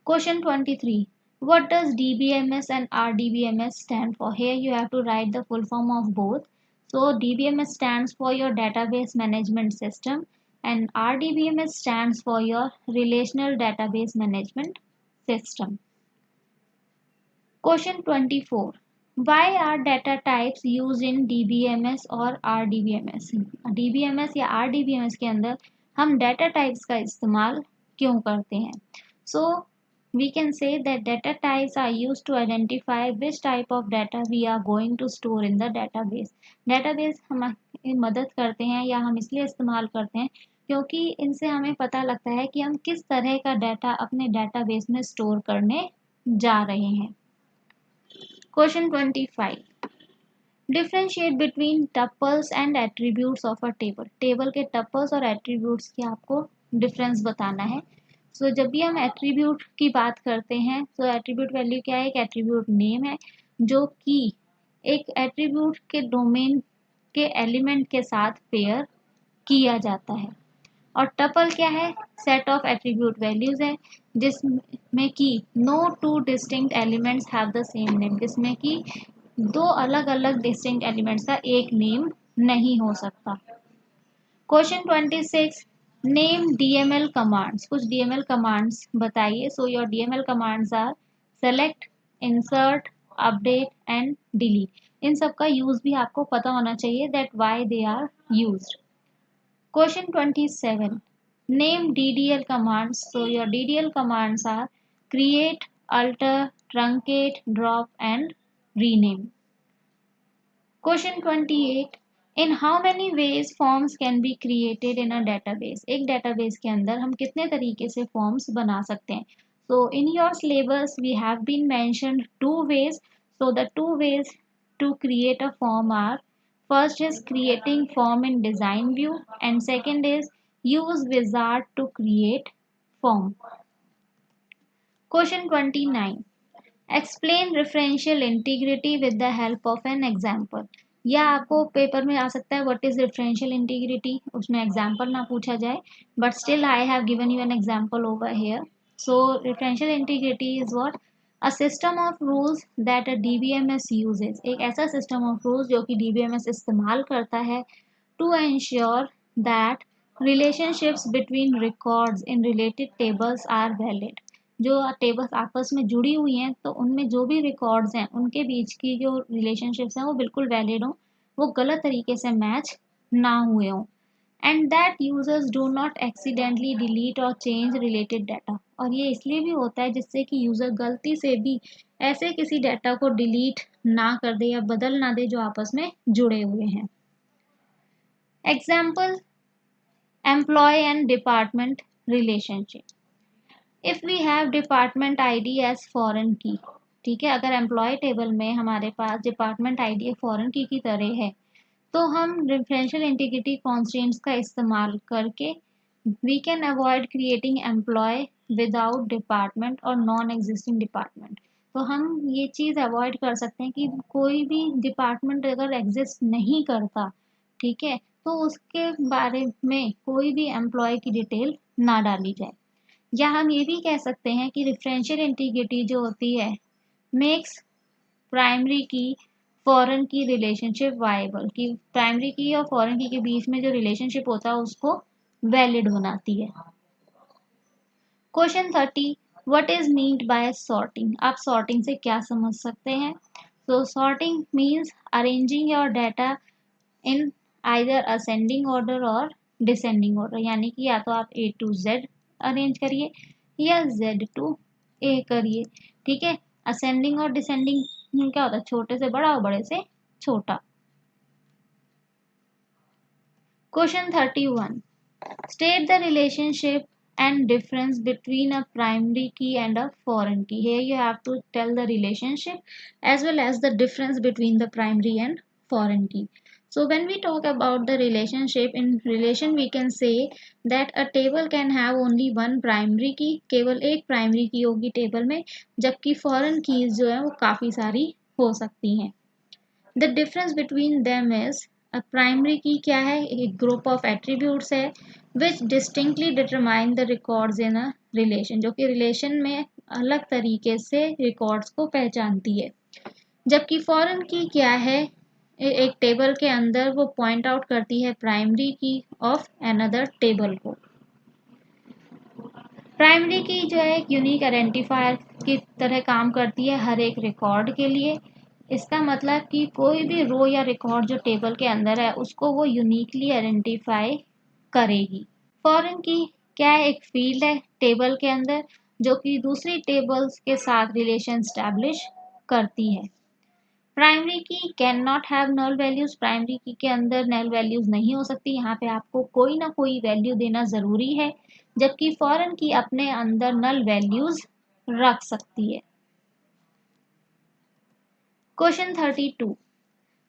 Question 23, what does DBMS and RDBMS stand for? Here you have to write the full form of both. So DBMS stands for your database management system and RDBMS stands for your relational database management system. Question 24, why are data types used in DBMS और RDBMS? DBMS या RDBMS के अंदर हम data types का इस्तेमाल क्यों करते हैं? So we can say that data types are used to identify which type of data we are going to store in the database. database हमारी मदद करते हैं या हम इसलिए इस्तेमाल करते हैं क्योंकि इनसे हमें पता लगता है कि हम किस तरह का डाटा अपने डेटाबेस में स्टोर करने जा रहे हैं। Question 25, differentiate between tuples and attributes of a table. Table के टपल्स और एट्रीब्यूट्स की आपको डिफरेंस बताना है। सो जब भी हम एट्रीब्यूट की बात करते हैं तो एट्रीब्यूट वैल्यू क्या है? एक एट्रीब्यूट नेम है जो कि एक एट्रीब्यूट के डोमेन के एलिमेंट के साथ पेयर किया जाता है। और टपल क्या है? सेट ऑफ एट्रीब्यूट वैल्यूज है जिसमें कि no two distinct elements have the same name, जिसमें कि दो अलग अलग डिस्टिंक्ट एलिमेंट्स का एक नेम नहीं हो सकता। Question 26, name DML commands. कुछ DML कमांड्स बताइए। So your DML commands are select, insert, update and delete. इन सब का यूज भी आपको पता होना चाहिए that why they are used. Question 27, name DDL commands. So your DDL commands are create, alter, truncate, drop and rename. Question 28. In how many ways forms can be created in a database? एक database के अंदर हम कितने तरीके से forms बना सकते हैं? So in your syllabus we have been mentioned two ways. So the two ways to create a form are, first is creating form in design view and second is use wizard to create form. Question 29. Explain referential integrity with the help of an example. या आपको paper में आ सकता है what is referential integrity, उसमें example ना पूछा जाए, but still I have given you an example over here. So referential integrity is what, a system of rules that a DBMS uses. एक ऐसा सिस्टम ऑफ रूल्स जो कि DBMS इस्तेमाल करता है to ensure that relationships between records in related tables are valid. जो tables आपस में जुड़ी हुई हैं तो उनमें जो भी रिकॉर्ड्स हैं उनके बीच की जो रिलेशनशिप्स हैं वो बिल्कुल वैलिड हों, वो गलत तरीके से मैच ना हुए हों. And that users do not accidentally delete और चेंज रिलेटेड डाटा. और ये इसलिए भी होता है जिससे कि यूज़र गलती से भी ऐसे किसी डाटा को डिलीट ना कर दे या बदल ना दे जो आपस में जुड़े हुए हैं. Example, employee and department relationship. If we have department ID as foreign key, ठीक है, अगर एम्प्लॉय टेबल में हमारे पास डिपार्टमेंट आईडी एक फॉरेन की तरह है तो हम रेफरेंशियल इंटीग्रिटी कॉन्स्ट्रेंट्स का इस्तेमाल करके we can avoid creating employ without department और नॉन एग्जिस्टिंग डिपार्टमेंट. तो हम ये चीज़ अवॉइड कर सकते हैं कि कोई भी डिपार्टमेंट अगर एग्जिस्ट नहीं करता, ठीक है, तो उसके बारे में कोई भी एम्प्लॉय की डिटेल ना डाली जाए. या हम ये भी कह सकते हैं कि रेफरेंशियल इंटीग्रिटी जो होती है मेक्स प्राइमरी की फॉरेन की रिलेशनशिप वायबल, कि प्राइमरी की और फॉरेन की के बीच में जो रिलेशनशिप होता है उसको वैलिड बनाती है. Question 30. What is meant by sorting? आप सॉर्टिंग से क्या समझ सकते हैं? तो sorting means arranging your data in either ascending order और डिसेंडिंग ऑर्डर. यानी कि या तो आप ए टू जेड अरेंज करिए या जेड टू ए करिए. ठीक है, असेंडिंग और डिसेंडिंग क्या होता है? छोटे से बड़ा और बड़े से छोटा. Question 31. State the relationship and difference between a primary key and a foreign key. Here you have to tell the relationship as well as the difference between the primary and foreign key. So when we talk about the relationship, in relation we can say that a table can have only one primary key. केवल एक primary key होगी table में, जबकि foreign keys जो है वो काफ़ी सारी हो सकती हैं. The difference between them is, a primary key क्या है? एक group of attributes है which distinctly determine the records in a relation, जो कि रिलेशन में अलग तरीके से रिकॉर्ड्स को पहचानती है. जबकि फॉरेन की क्या है? एक टेबल के अंदर वो पॉइंट आउट करती है प्राइमरी की ऑफ अनदर टेबल को. प्राइमरी की जो है एक यूनिक आइडेंटिफायर की तरह काम करती है हर एक रिकॉर्ड के लिए. इसका मतलब कि कोई भी रो या रिकॉर्ड जो टेबल के अंदर है उसको वो यूनिकली आइडेंटिफाई करेगी. फॉरेन की क्या है? एक फील्ड है टेबल के अंदर जो कि दूसरी टेबल्स के साथ रिलेशन स्टैब्लिश करती है. Primary key can not have null values. Primary key के अंदर नल वैल्यूज नहीं हो सकती. यहाँ पे आपको कोई ना कोई वैल्यू देना ज़रूरी है, जबकि फॉरेन की अपने अंदर नल वैल्यूज रख सकती है. Question 32.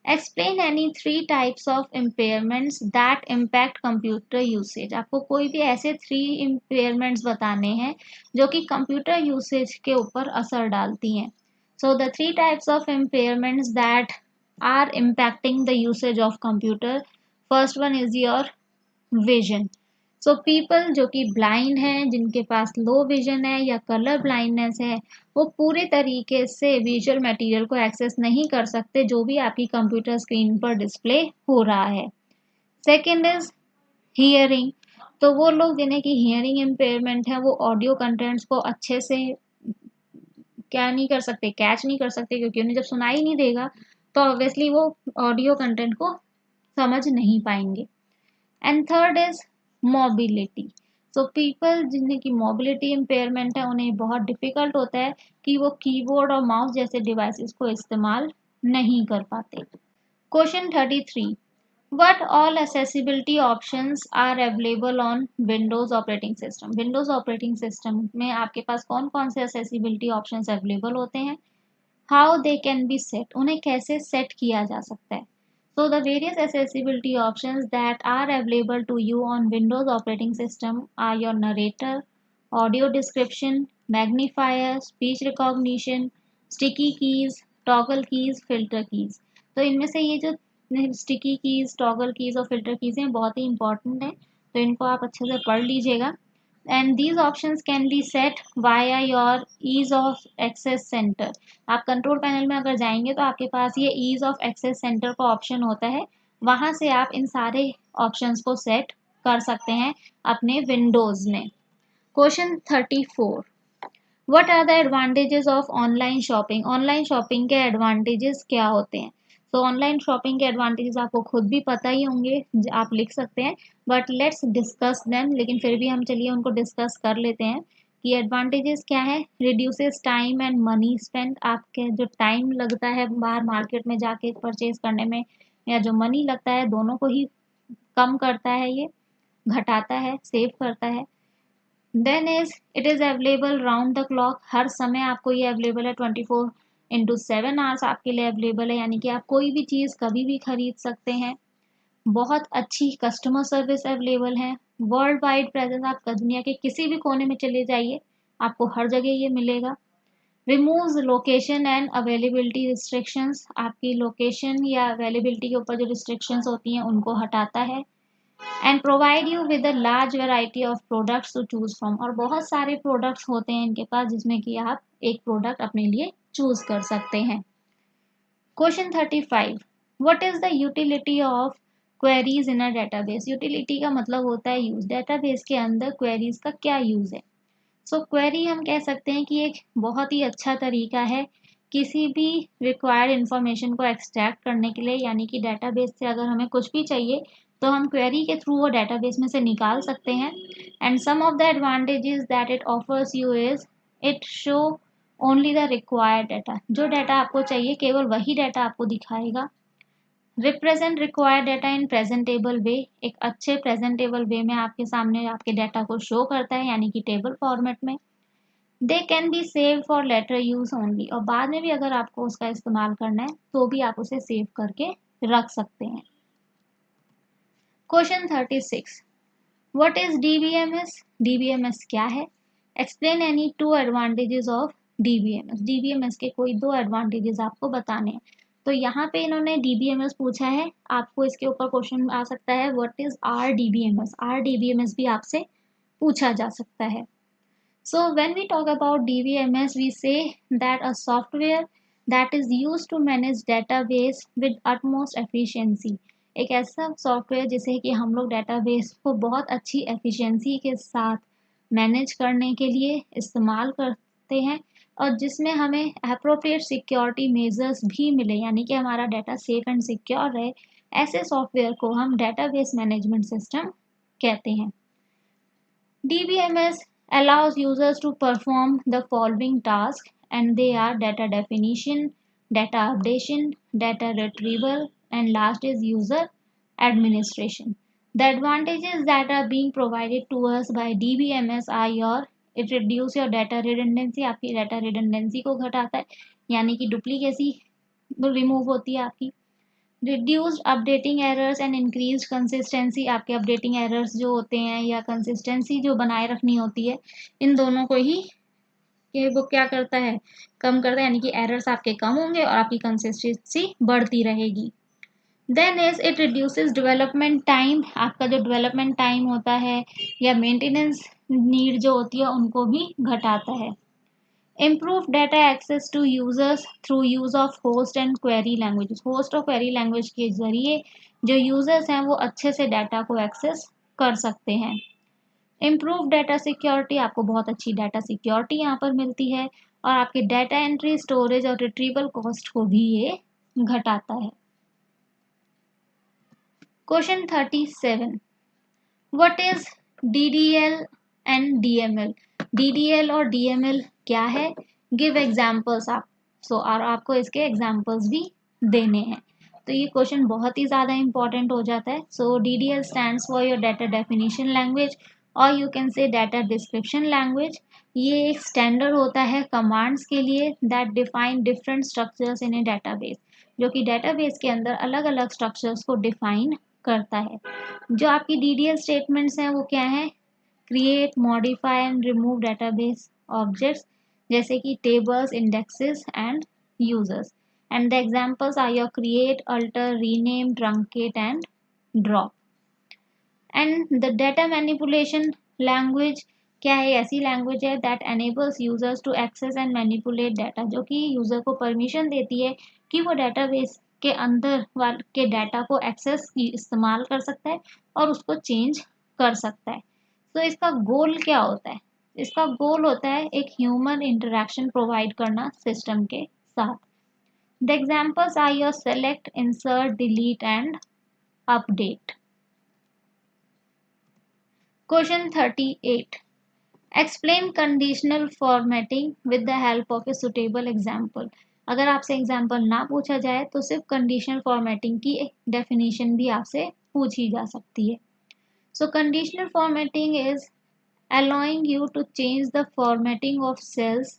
Explain any 3 types of impairments that impact computer usage. आपको कोई भी ऐसे 3 इम्पेयरमेंट्स बताने हैं जो कि कंप्यूटर यूसेज के ऊपर असर डालती हैं. So the 3 types of impairments that are impacting the usage of computer. First one is your vision. So people जो कि ब्लाइंड हैं, जिनके पास लो विजन है या कलर ब्लाइंडनेस है, वो पूरे तरीके से विजुअल मटेरियल को एक्सेस नहीं कर सकते जो भी आपकी कंप्यूटर स्क्रीन पर डिस्प्ले हो रहा है. Second is hearing. तो वो लोग जिन्हें की हियरिंग इम्पेयरमेंट है वो ऑडियो कंटेंट्स को अच्छे से क्या नहीं कर सकते, कैच नहीं कर सकते, क्योंकि उन्हें जब सुनाई नहीं देगा तो ऑब्वियसली वो ऑडियो कंटेंट को समझ नहीं पाएंगे. And third is mobility. So people जिन्हें की मोबिलिटी इम्पेयरमेंट है उन्हें बहुत डिफ़िकल्ट होता है कि वो कीबोर्ड और माउस जैसे डिवाइसेस को इस्तेमाल नहीं कर पाते। Question 33, What all accessibility options are available on Windows operating system? Windows operating system में आपके पास कौन कौन से accessibility options available होते हैं? How they can be set? उन्हें कैसे set किया जा सकता है? So the various accessibility options that are available to you on Windows operating system are your narrator, audio description, magnifier, speech recognition, sticky keys, toggle keys, filter keys. तो इनमें से ये जो स्टिकी कीज, टॉगल कीज और filter keys हैं बहुत ही important हैं, तो इनको आप अच्छे से पढ़ लीजिएगा। And these options can be set via your ease of access center. आप कंट्रोल पैनल में अगर जाएंगे तो आपके पास ये ईज ऑफ एक्सेस सेंटर का ऑप्शन होता है, वहाँ से आप इन सारे ऑप्शंस को सेट कर सकते हैं अपने विंडोज़ में। Question 34, what are the advantages of online shopping? Online shopping के एडवांटेजेस क्या होते हैं? तो ऑनलाइन शॉपिंग के एडवांटेजेस आपको खुद भी पता ही होंगे, आप लिख सकते हैं, बट लेट्स डिस्कस देम। लेकिन फिर भी हम चलिए उनको डिस्कस कर लेते हैं कि एडवांटेजेस क्या है। Reduces time and money spend. आपके जो टाइम लगता है बाहर मार्केट में जाके परचेज करने में, या जो मनी लगता है, दोनों को ही कम करता है, ये घटाता है, सेव करता है। Then it is available round the clock. हर समय आपको ये अवेलेबल है, 24/7 आवर्स आपके लिए अवेलेबल है, यानी कि आप कोई भी चीज़ कभी भी खरीद सकते हैं। बहुत अच्छी कस्टमर सर्विस अवेलेबल है। वर्ल्ड वाइड प्रेजेंस, आप दुनिया के किसी भी कोने में चले जाइए आपको हर जगह ये मिलेगा। Removes location and availability restrictions. आपकी लोकेशन या अवेलेबिलिटी के ऊपर जो रिस्ट्रिक्शंस होती हैं उनको हटाता है। And provide you with a large variety of products to choose from. और बहुत सारे प्रोडक्ट्स होते हैं इनके पास जिसमें कि आप एक प्रोडक्ट अपने लिए चूज कर सकते हैं। Question 35, what is the utility of queries in a database? Utility का मतलब होता है यूज। डेटाबेस के अंदर क्वेरीज का क्या यूज है? सो क्वेरी हम कह सकते हैं कि एक बहुत ही अच्छा तरीका है किसी भी रिक्वायर्ड इंफॉर्मेशन को एक्सट्रैक्ट करने के लिए, यानी कि डेटाबेस से अगर हमें कुछ भी चाहिए तो हम क्वेरी के थ्रू वो डेटाबेस में से निकाल सकते हैं। And some of the advantages that it offers you is it show only the required data. जो डाटा आपको चाहिए केवल वही डाटा आपको दिखाएगा। Represent required data in presentable way. एक अच्छे प्रेजेंटेबल वे में आपके सामने आपके डाटा को शो करता है, यानी कि टेबल फॉर्मेट में। They can be save for later use only. और बाद में भी अगर आपको उसका इस्तेमाल करना है तो भी आप उसे सेव करके रख सकते हैं। Question 36, what is DBMS? DBMS क्या है? Explain any two advantages of DBMS. DBMS के कोई दो एडवांटेजेस आपको बताने हैं। तो यहाँ पे इन्होंने डीबीएमएस पूछा है, आपको इसके ऊपर क्वेश्चन आ सकता है व्हाट इज आरडीबीएमएस? आरडीबीएमएस भी आपसे पूछा जा सकता है। So when we talk about DBMS, we say that a software that is used to manage database with utmost efficiency। एक ऐसा सॉफ्टवेयर जिसे कि हम लोग डेटाबेस को बहुत अच्छी एफिशिएंसी के साथ मैनेज करने के लिए इस्तेमाल करते हैं, और जिसमें हमें अप्रोप्रिएट सिक्योरिटी मेजर्स भी मिले, यानी कि हमारा डाटा सेफ एंड सिक्योर रहे। ऐसे सॉफ्टवेयर को हम डेटाबेस मैनेजमेंट सिस्टम कहते हैं। DBMS allows users to perform the following tasks, and they are data definition, data updation, data retrieval, and last is user administration. The advantages that are being provided to us by DBMS are it reduce your data redundancy। आपकी data redundancy को घटाता है, यानी कि duplicacy remove होती है आपकी। Reduced updating errors and increase consistency. आपके अपडेटिंग एरर्स जो होते हैं या कंसिस्टेंसी जो बनाए रखनी होती है, इन दोनों को ही ये वो क्या करता है, कम करता है, यानी कि एरर्स आपके कम होंगे और आपकी कंसिस्टेंसी बढ़ती रहेगी। Then is it reduces development time. आपका जो डेवलपमेंट टाइम होता है या मेंटेनेंस नीड जो होती है उनको भी घटाता है। Improve data access to users through use of host and query languages। Host और क्वेरी लैंग्वेज के जरिए जो यूजर्स हैं वो अच्छे से डाटा को एक्सेस कर सकते हैं। इम्प्रूव डाटा सिक्योरिटी, आपको बहुत अच्छी डाटा सिक्योरिटी यहाँ पर मिलती है, और आपके डाटा एंट्री, स्टोरेज और रिट्रीवल कॉस्ट को भी ये घटाता है। Question 37, what is DDL and DML. DDL और डीएमएल क्या है? गिव एग्जांपल्स आप। और आपको इसके एग्जांपल्स भी देने हैं। तो ये क्वेश्चन बहुत ही ज़्यादा इंपॉर्टेंट हो जाता है। So DDL stands for your data definition language, और you can say data description language. ये एक स्टैंडर्ड होता है कमांड्स के लिए that define different structures in a database, जो कि डाटाबेस के अंदर अलग अलग स्ट्रक्चर्स को डिफाइन करता है। जो आपकी डीडीएल स्टेटमेंट्स हैं वो क्या है? Create, modify and remove database objects, जैसे कि tables, indexes and users. And the examples are your create, alter, rename, truncate and drop. And the data manipulation language क्या है? ऐसी लैंग्वेज है that enables users to access and manipulate data, जो कि user को permission देती है कि वो डाटाबेस के अंदर के डाटा को एक्सेस इस्तेमाल कर सकता है और उसको चेंज कर सकता है। तो इसका गोल क्या होता है? इसका गोल होता है एक ह्यूमन इंटरेक्शन प्रोवाइड करना सिस्टम के साथ। The examples are your select, insert, delete and update. Question 38, explain conditional formatting with the help of a suitable example. अगर आपसे एग्जाम्पल ना पूछा जाए तो सिर्फ कंडीशनल फॉर्मेटिंग की डेफिनेशन भी आपसे पूछी जा सकती है। So conditional formatting is allowing you to change the formatting of cells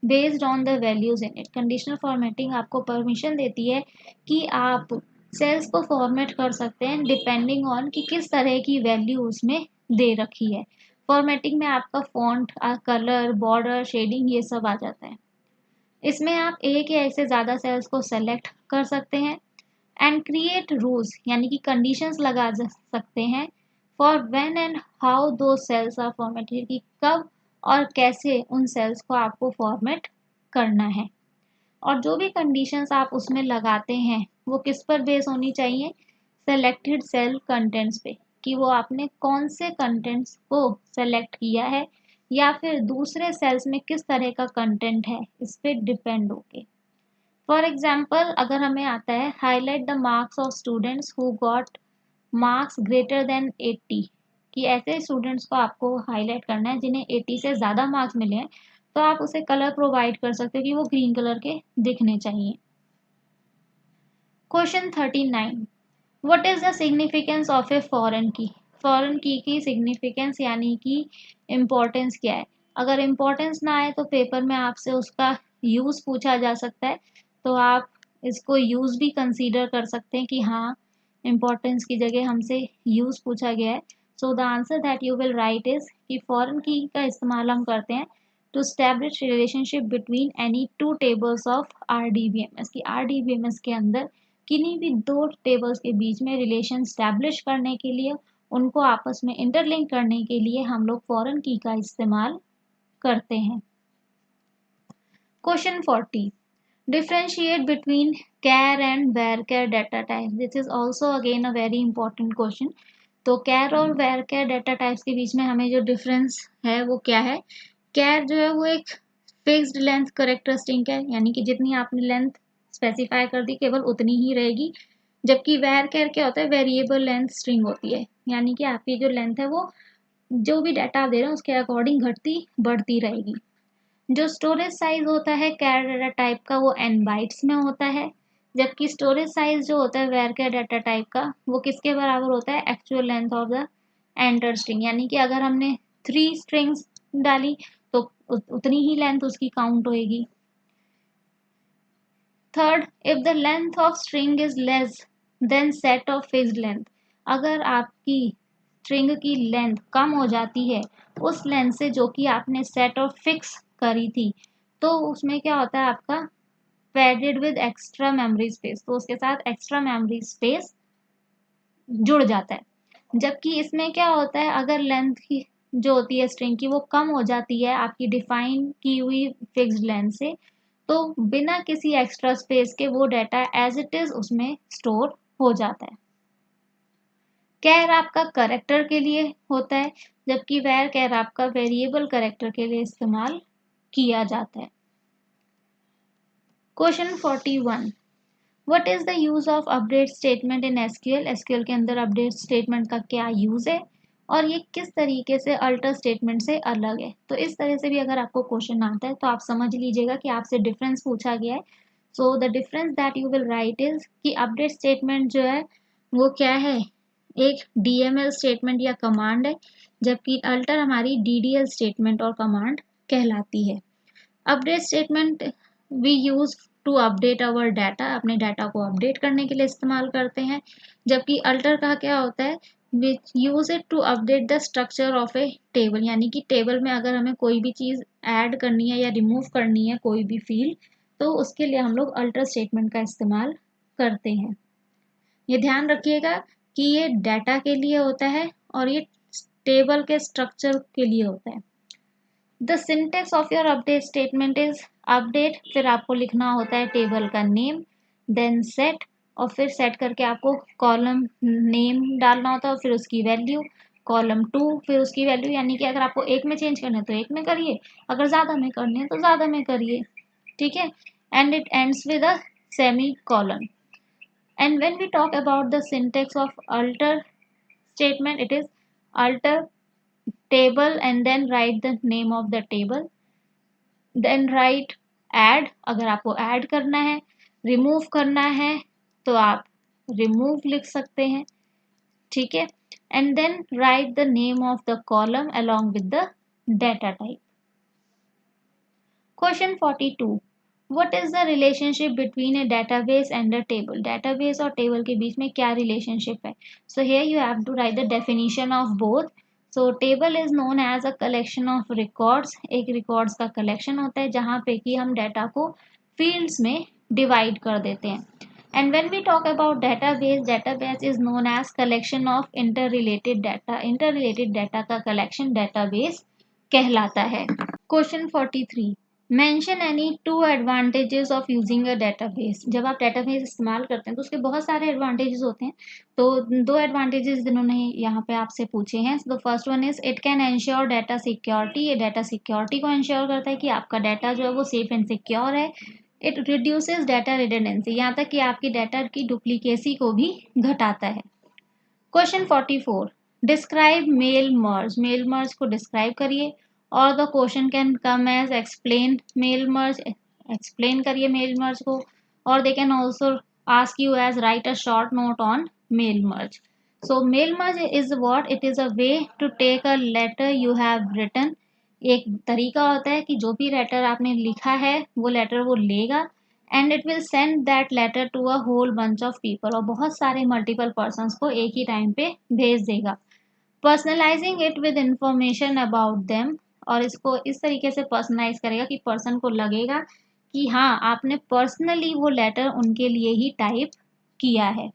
based on the values in it। Conditional formatting आपको परमिशन देती है कि आप सेल्स को फॉर्मेट कर सकते हैं डिपेंडिंग ऑन कि किस तरह की वैल्यू उसमें दे रखी है। फॉर्मेटिंग में आपका फॉन्ट, कलर, बॉर्डर, शेडिंग ये सब आ जाता है। इसमें आप एक या एक से ज़्यादा सेल्स को सेलेक्ट कर सकते हैं एंड क्रिएट रूल्स, यानी कि कंडीशंस लगा सकते हैं फॉर व्हेन एंड हाउ दो सेल्स आर फॉर्मेटेड, कि कब और कैसे उन सेल्स को आपको फॉर्मेट करना है। और जो भी कंडीशंस आप उसमें लगाते हैं वो किस पर बेस होनी चाहिए? सेलेक्टेड सेल कंटेंट्स पे, कि वो आपने कौन से कंटेंट्स को सेलेक्ट किया है या फिर दूसरे सेल्स में किस तरह का कंटेंट है, इस पे डिपेंड होके। फॉर एग्जाम्पल, अगर हमें आता है highlight the marks of students who got marks greater than 80, कि ऐसे स्टूडेंट्स को आपको हाईलाइट करना है जिन्हें 80 से ज़्यादा मार्क्स मिले हैं, तो आप उसे कलर प्रोवाइड कर सकते हो कि वो ग्रीन कलर के दिखने चाहिए। Question 39, what is the significance of a foreign की? फॉरेन की सिग्निफिकेंस यानी कि इम्पोर्टेंस क्या है? अगर इम्पोर्टेंस ना आए तो पेपर में आपसे उसका यूज़ पूछा जा सकता है, तो आप इसको यूज़ भी कंसीडर कर सकते हैं कि हाँ, इम्पोर्टेंस की जगह हमसे यूज़ पूछा गया है। So the answer that you will write is कि फॉरेन की का इस्तेमाल हम करते हैं to establish relationship between any two tables of RDBMS, की RDBMS के अंदर किन्हीं भी दो टेबल्स के बीच में रिलेशन स्टैब्लिश करने के लिए, उनको आपस में इंटरलिंक करने के लिए हम लोग फॉरेन की का इस्तेमाल करते हैं। Question 40, differentiate between char and varchar data types। This is also again a very important question। तो char और varchar data types के बीच में हमें जो डिफरेंस है वो क्या है? char जो है वो एक फिक्स्ड लेंथ करेक्टर स्ट्रिंग है, यानी कि जितनी आपने लेंथ स्पेसिफाई कर दी केवल उतनी ही रहेगी। जबकि varchar क्या होता है? वेरिएबल लेंथ स्ट्रिंग होती है, यानी कि आपकी जो लेंथ है वो जो भी डाटा आप दे रहे हैं उसके अकॉर्डिंग घटती बढ़ती रहेगी। जो स्टोरेज साइज होता है कैर डाटा टाइप का वो n बाइट्स में होता है, जबकि स्टोरेज साइज जो होता है varchar डाटा टाइप का वो किसके बराबर होता है? Actual length of the enter string, यानी कि अगर हमने 3 स्ट्रिंग्स डाली तो उतनी ही लेंथ उसकी काउंट होएगी। Third, if the length of string is less than set of fixed length, अगर आपकी स्ट्रिंग की लेंथ कम हो जाती है उस लेंथ से जो कि आपने सेट ऑफ फिक्स करी थी, तो उसमें क्या होता है? आपका padded with extra memory space, तो उसके साथ एक्स्ट्रा मेमोरी स्पेस जुड़ जाता है। जबकि इसमें क्या होता है? अगर लेंथ की जो होती है स्ट्रिंग की वो कम हो जाती है आपकी डिफाइन की हुई फिक्स्ड लेंथ से, तो बिना किसी एक्स्ट्रा स्पेस के वो डाटा एज इट इज उसमें स्टोर हो जाता है। कैर आपका करेक्टर के लिए होता है, जबकि वैर कैर आपका वेरिएबल करेक्टर के लिए इस्तेमाल किया जाता है। Question 41, what is the use of update statement in SQL? SQL के अंदर अपडेट स्टेटमेंट का क्या यूज है और ये किस तरीके से अल्टर स्टेटमेंट से अलग है। तो इस तरह से भी अगर आपको क्वेश्चन आता है तो आप समझ लीजिएगा कि आपसे डिफरेंस पूछा गया है। So the difference that you will write is कि अपडेट स्टेटमेंट जो है वो क्या है, एक डीएमएल स्टेटमेंट या कमांड है, जबकि अल्टर हमारी डीडीएल स्टेटमेंट और कमांड कहलाती है। Update statement we use to update our data, अपने डाटा को अपडेट करने के लिए इस्तेमाल करते हैं, जबकि अल्टर का क्या होता है, we use it to update the structure of a table, यानी कि टेबल में अगर हमें कोई भी चीज़ ऐड करनी है या रिमूव करनी है कोई भी फील्ड, तो उसके लिए हम लोग अल्टर स्टेटमेंट का इस्तेमाल करते हैं। ये ध्यान रखिएगा कि ये डाटा के लिए होता है और ये टेबल के स्ट्रक्चर के लिए होता है। The syntax of your update statement is update, फिर आपको लिखना होता है टेबल का नेम, देन सेट, और फिर सेट करके आपको कॉलम नेम डालना होता है और फिर उसकी वैल्यू, कॉलम 2 फिर उसकी वैल्यू, यानी कि अगर आपको एक में चेंज करना है तो एक में करिए, अगर ज़्यादा में करने हैं तो ज़्यादा में करिए, ठीक है। And it ends with a semi colon. And when we talk about the syntax of alter statement, it is alter table and then write the name of the table, then write add, अगर आपको add करना है, remove करना है तो आप remove लिख सकते हैं, ठीक है। and then write the name of the column along with the data type. Question 42. What is the relationship between a database and a table? Database और table के बीच में क्या relationship है? So here you have to write the definition of both. So table is known as a collection of records. एक records का collection होता है जहाँ पे कि हम data को fields में divide कर देते हैं. And when we talk about database, database is known as collection of interrelated data. Interrelated data का collection database कहलाता है. Question 43. Mention any two advantages of using a database. जब आप डेटाबेस इस्तेमाल करते हैं तो उसके बहुत सारे एडवांटेजेस होते हैं, तो दो एडवांटेजेस इन्होंने यहाँ पे आपसे पूछे हैं। The first one is it can ensure data security. ये डाटा सिक्योरिटी को एंश्योर करता है कि आपका डाटा जो है वो सेफ एंड सिक्योर है। इट रिड्यूसेस डाटा रिडंडेंसी, यहाँ तक कि आपकी डाटा की डुप्लीकेसी को भी घटाता है। Question 44. Describe mail merge. Mail merge को डिस्क्राइब करिए, और the question can come as explain mail merge, explain करिए मेल मर्ज को, और they can also ask you as write a short note on mail merge. So mail merge is what, it is a way to take a letter you have written. एक तरीका होता है कि जो भी letter आपने लिखा है वो लेटर वो लेगा, and it will send that letter to a whole bunch of people, और बहुत सारे मल्टीपल पर्सन्स को एक ही टाइम पे भेज देगा। Personalising it with information about them, और इसको इस तरीके से पर्सनलाइज करेगा कि पर्सन को लगेगा कि हाँ आपने पर्सनली वो लेटर उनके लिए ही टाइप किया है।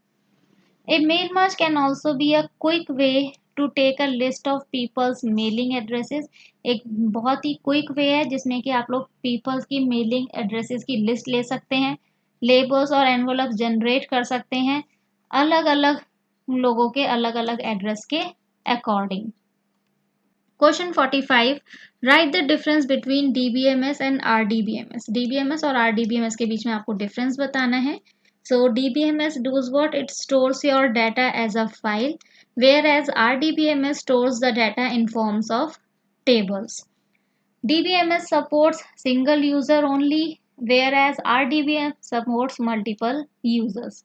A mail merge can also be a quick way to take a list of people's mailing addresses. एक बहुत ही क्विक वे है जिसमें कि आप लोग पीपल्स की मेलिंग एड्रेसेस की लिस्ट ले सकते हैं, लेबल्स और एनवलप जनरेट कर सकते हैं अलग अलग लोगों के अलग अलग एड्रेस के according. Question 45. Right the difference between DBMS and RDBMS। DBMS और RDBMS के बीच में आपको डिफरेंस बताना है। So DBMS does what? It stores your data as a file, whereas RDBMS stores the data in forms of tables. DBMS supports single user only, whereas RDBMS supports multiple users.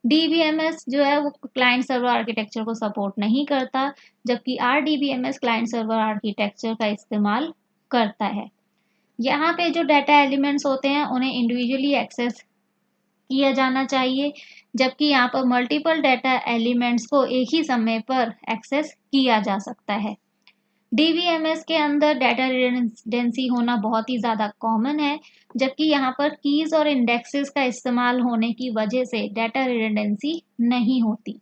DBMS जो है वो client server architecture को support नहीं करता, जबकि RDBMS client server architecture का इस्तेमाल करता है। यहाँ पे जो डाटा एलिमेंट्स होते हैं उन्हें इंडिविजुअली एक्सेस किया जाना चाहिए, जबकि यहाँ पर मल्टीपल डाटा एलिमेंट्स को एक ही समय पर एक्सेस किया जा सकता है। DBMS के अंदर डाटा रिडंडेंसी होना बहुत ही ज़्यादा कॉमन है, जबकि यहाँ पर कीज़ और इंडेक्सेस का इस्तेमाल होने की वजह से डाटा रिडंडेंसी नहीं होती।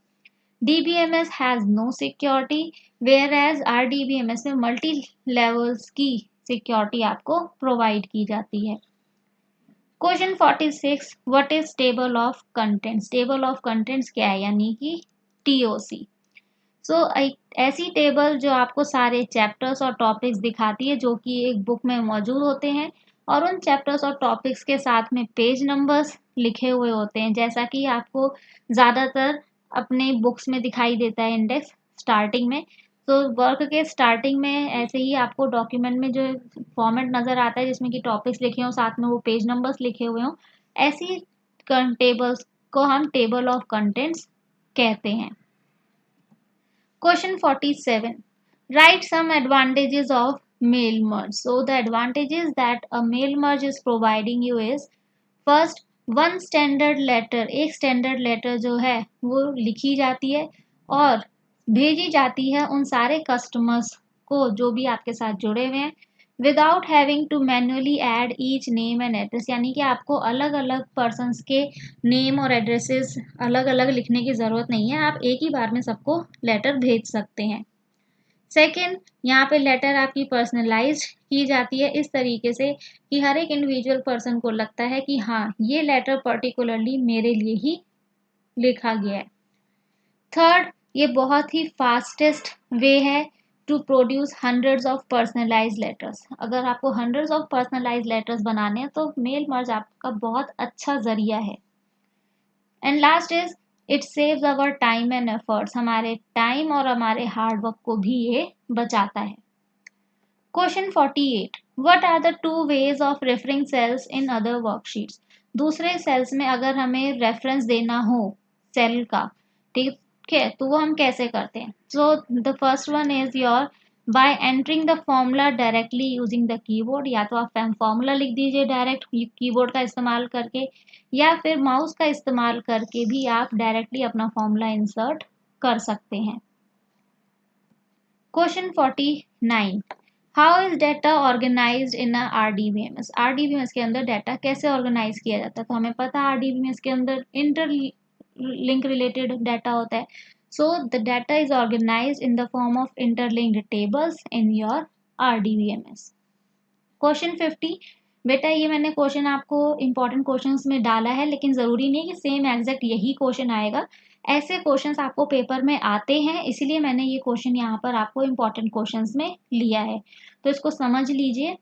DBMS has no security, whereas RDBMS में मल्टी लेवल्स की सिक्योरिटी आपको प्रोवाइड की जाती है। Question 46. What is table of contents. Table of contents क्या है, यानी कि TOC। एक ऐसी टेबल जो आपको सारे चैप्टर्स और टॉपिक्स दिखाती है जो कि एक बुक में मौजूद होते हैं, और उन चैप्टर्स और टॉपिक्स के साथ में पेज नंबर्स लिखे हुए होते हैं, जैसा कि आपको ज़्यादातर अपने बुक्स में दिखाई देता है इंडेक्स स्टार्टिंग में। तो वर्क के स्टार्टिंग में ऐसे ही आपको डॉक्यूमेंट में जो फॉर्मेट नज़र आता है जिसमें कि टॉपिक्स लिखे हों, साथ में वो पेज नंबर्स लिखे हुए हों, ऐसी टेबल्स को हम टेबल ऑफ कंटेंट्स कहते हैं। Question 47. Write some advantages of mail merge. So the advantages that a mail merge is providing you is, first, one standard letter, एक standard letter जो है वो लिखी जाती है और भेजी जाती है उन सारे कस्टमर्स को जो भी आपके साथ जुड़े हुए हैं, without having to manually add each name and address, यानी कि आपको अलग अलग पर्सनस के नेम और एड्रेसेस अलग अलग लिखने की ज़रूरत नहीं है, आप एक ही बार में सबको लेटर भेज सकते हैं। सेकेंड, यहाँ पे लेटर आपकी पर्सनलाइज की जाती है इस तरीके से कि हर एक इंडिविजुअल पर्सन को लगता है कि हाँ, ये लेटर पर्टिकुलरली मेरे लिए ही लिखा गया है। थर्ड, ये बहुत ही फास्टेस्ट वे है to produce hundreds of personalize letters. अगर आपको हंड्रेड्स ऑफ पर्सनलाइज लेटर्स बनाने हैं तो मेल मर्ज आपका बहुत अच्छा जरिया है। And last is, it saves our time and efforts, हमारे टाइम और हमारे हार्ड वर्क को भी ये बचाता है। Question 48. What are the two ways of referring cells in other worksheets? दूसरे सेल्स में अगर हमें रेफरेंस देना हो सेल का, ठीक है, तो वो हम कैसे करते हैं? So the first one is your bye entering the formula directly using the keyboard. या तो आप फॉर्मूला लिख दीजिए डायरेक्ट कीबोर्ड का इस्तेमाल करके, या फिर माउस का इस्तेमाल करके भी आप डायरेक्टली अपना फॉर्मूला इंसर्ट कर सकते हैं। Question 49. How is data organized in RDBMS? RDBMS के अंदर डाटा कैसे ऑर्गेनाइज किया जाता है? तो हमें पता है RDBMS के अंदर इंटर लिंक रिलेटेड डाटा होता है। So the data is organized in the form of interlinked tables in your RDBMS। Question 50. बेटा ये मैंने क्वेश्चन आपको इंपॉर्टेंट क्वेश्चंस में डाला है, लेकिन ज़रूरी नहीं कि सेम एग्जैक्ट यही क्वेश्चन आएगा। ऐसे क्वेश्चंस आपको पेपर में आते हैं, इसीलिए मैंने ये क्वेश्चन यहाँ पर आपको इंपॉर्टेंट क्वेश्चंस में लिया है, तो इसको समझ लीजिए।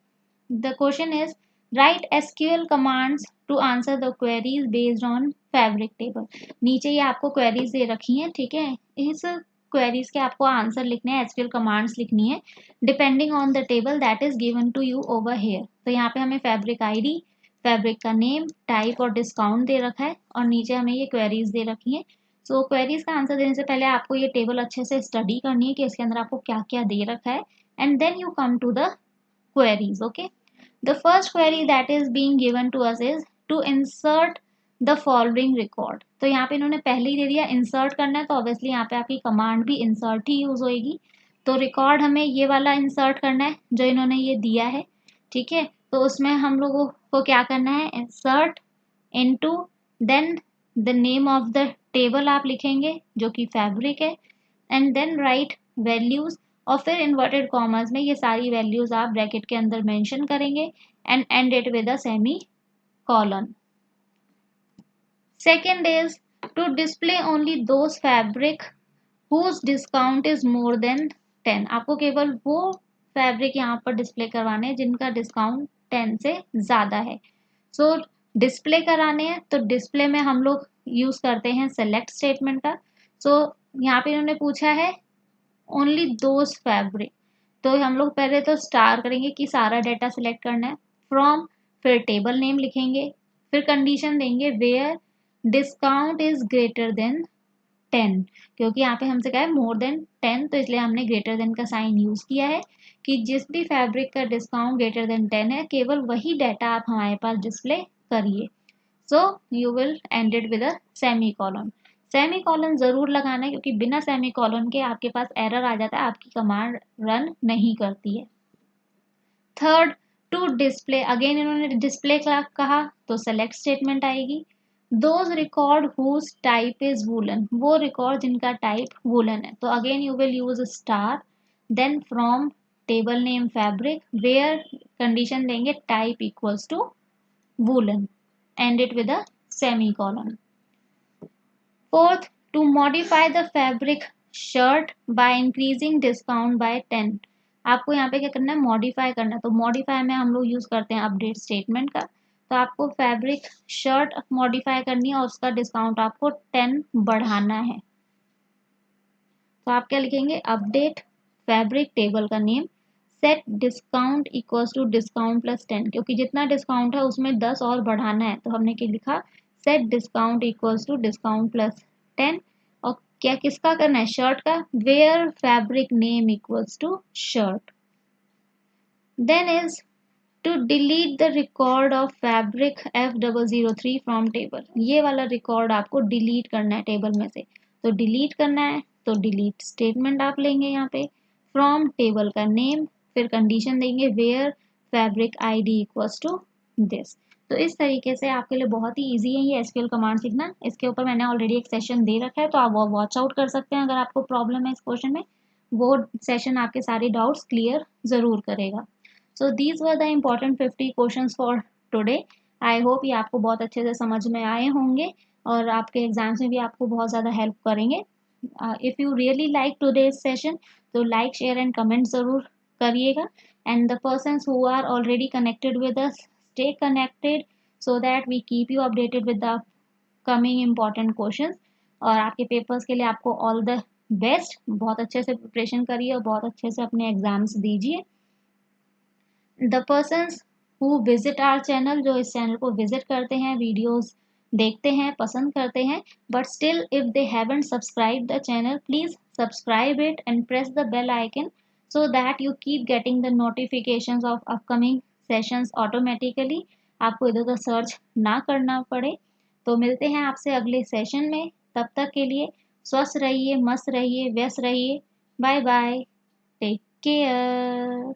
The question is, write SQL commands to answer the queries based on fabric table. नीचे ये आपको क्वेरीज दे रखी हैं, ठीक है, इस क्वेरीज के आपको आंसर लिखने हैं, SQL कमांड्स लिखनी है depending on the table that is given to you over here. तो यहाँ पे हमें फैब्रिक ID, फैब्रिक का नेम, टाइप और डिस्काउंट दे रखा है, और नीचे हमें ये क्वेरीज दे रखी हैं। सो क्वेरीज का आंसर देने से पहले आपको ये टेबल अच्छे से स्टडी करनी है कि इसके अंदर आपको क्या क्या दे रखा है, and then you come to the queries. Okay, the first query that is being given to us is to insert the following record. तो यहाँ पे इन्होंने पहले ही दे दिया insert करना है, तो ऑब्वियसली यहाँ पे आपकी कमांड भी insert ही यूज होएगी। तो रिकॉर्ड हमें ये वाला इंसर्ट करना है जो इन्होंने ये दिया है, ठीक है। तो उसमें हम लोगों को क्या करना है, insert into, then the name of the table आप लिखेंगे जो कि फैब्रिक है, एंड देन राइट वैल्यूज, और फिर इन्वर्टेड कॉमर्स में ये सारी वैल्यूज आप ब्रैकेट के अंदर मेंशन करेंगे and end it with a semicolon. Second is to display only those fabric whose discount is more than 10। आपको केवल वो फैब्रिक यहाँ पर डिस्प्ले करवाने हैं जिनका डिस्काउंट 10 से ज़्यादा है। सो डिस्प्ले कराने हैं तो डिस्प्ले में हम लोग यूज़ करते हैं सेलेक्ट स्टेटमेंट का। सो यहाँ पे इन्होंने पूछा है ओनली दोज फैब्रिक, तो हम लोग पहले तो स्टार करेंगे कि सारा डाटा सिलेक्ट करना है, फ्रॉम, फिर टेबल नेम लिखेंगे, फिर कंडीशन देंगे where discount is greater than 10, क्योंकि यहाँ पे हमसे कहा है मोर देन 10, तो इसलिए हमने ग्रेटर देन का साइन यूज किया है कि जिस भी फैब्रिक का डिस्काउंट ग्रेटर देन 10 है केवल वही डाटा आप हमारे पास डिस्प्ले करिए। So you will and it with a semi colon. Semi colon जरूर लगाना है क्योंकि बिना सेमी कॉलन के आपके पास एरर आ जाता है, आपकी कमांड रन नहीं करती है। थर्ड, टू डिस्प्ले, अगेन इन्होंने डिस्प्ले कहा तो सेलेक्ट स्टेटमेंट आएगी। Those record whose type is woollen, वो रिकॉर्ड जिनका टाइप वूलन है, तो again you will use star, then from table name fabric, where condition देंगे type equals to woollen, end it with a semicolon. Fourth, to modify the fabric shirt by increasing discount by 10। आपको यहाँ पे क्या करना है, modify करना है, तो मॉडिफाई में हम लोग यूज करते हैं अपडेट स्टेटमेंट का। तो आपको फैब्रिक शर्ट मॉडिफाई करनी है और उसका डिस्काउंट आपको 10 बढ़ाना है, तो आप क्या लिखेंगे, अपडेट फैब्रिक टेबल का name, set discount equals to discount plus 10, क्योंकि जितना डिस्काउंट है उसमें 10 और बढ़ाना है, तो हमने क्या लिखा, set discount equals to discount plus 10। और क्या किसका करना है, शर्ट का, where fabric name equals to shirt. Then is to delete the record of fabric F003 from table, ये वाला रिकॉर्ड आपको डिलीट करना है टेबल में से, तो डिलीट करना है तो डिलीट स्टेटमेंट आप लेंगे यहाँ पे, फ्रॉम टेबल का नेम, फिर कंडीशन देंगे where fabric ID equals to this. तो इस तरीके से आपके लिए बहुत ही ईजी है ये SQL कमांड सीखना। इसके ऊपर मैंने ऑलरेडी एक सेशन दे रखा है, तो आप वो वॉच आउट कर सकते हैं अगर आपको प्रॉब्लम है इस क्वेश्चन में, वो सेशन आपके सारे डाउट्स क्लियर ज़रूर करेगा। So these were the important 50 questions for today. I hope ये आपको बहुत अच्छे से समझ में आए होंगे और आपके एग्जाम्स में भी आपको बहुत ज़्यादा हेल्प करेंगे। If you really like today's session, तो like, share and comment ज़रूर करिएगा। And the persons who are already connected with us, stay connected so that we keep you updated with the coming important questions। और आपके papers के लिए आपको all the best, बहुत अच्छे से प्रिपरेशन करिए और बहुत अच्छे से अपने एग्जाम्स दीजिए। The persons who visit our channel, जो इस चैनल को विजिट करते हैं, वीडियोस देखते हैं, पसंद करते हैं, but still if they haven't subscribe the channel, please subscribe it and press the bell icon so that you keep getting the notifications of upcoming sessions automatically, आपको इधर उधर सर्च ना करना पड़े। तो मिलते हैं आपसे अगले सेशन में, तब तक के लिए स्वस्थ रहिए, मस्त रहिए, व्यस्त रहिए। Bye bye, take care.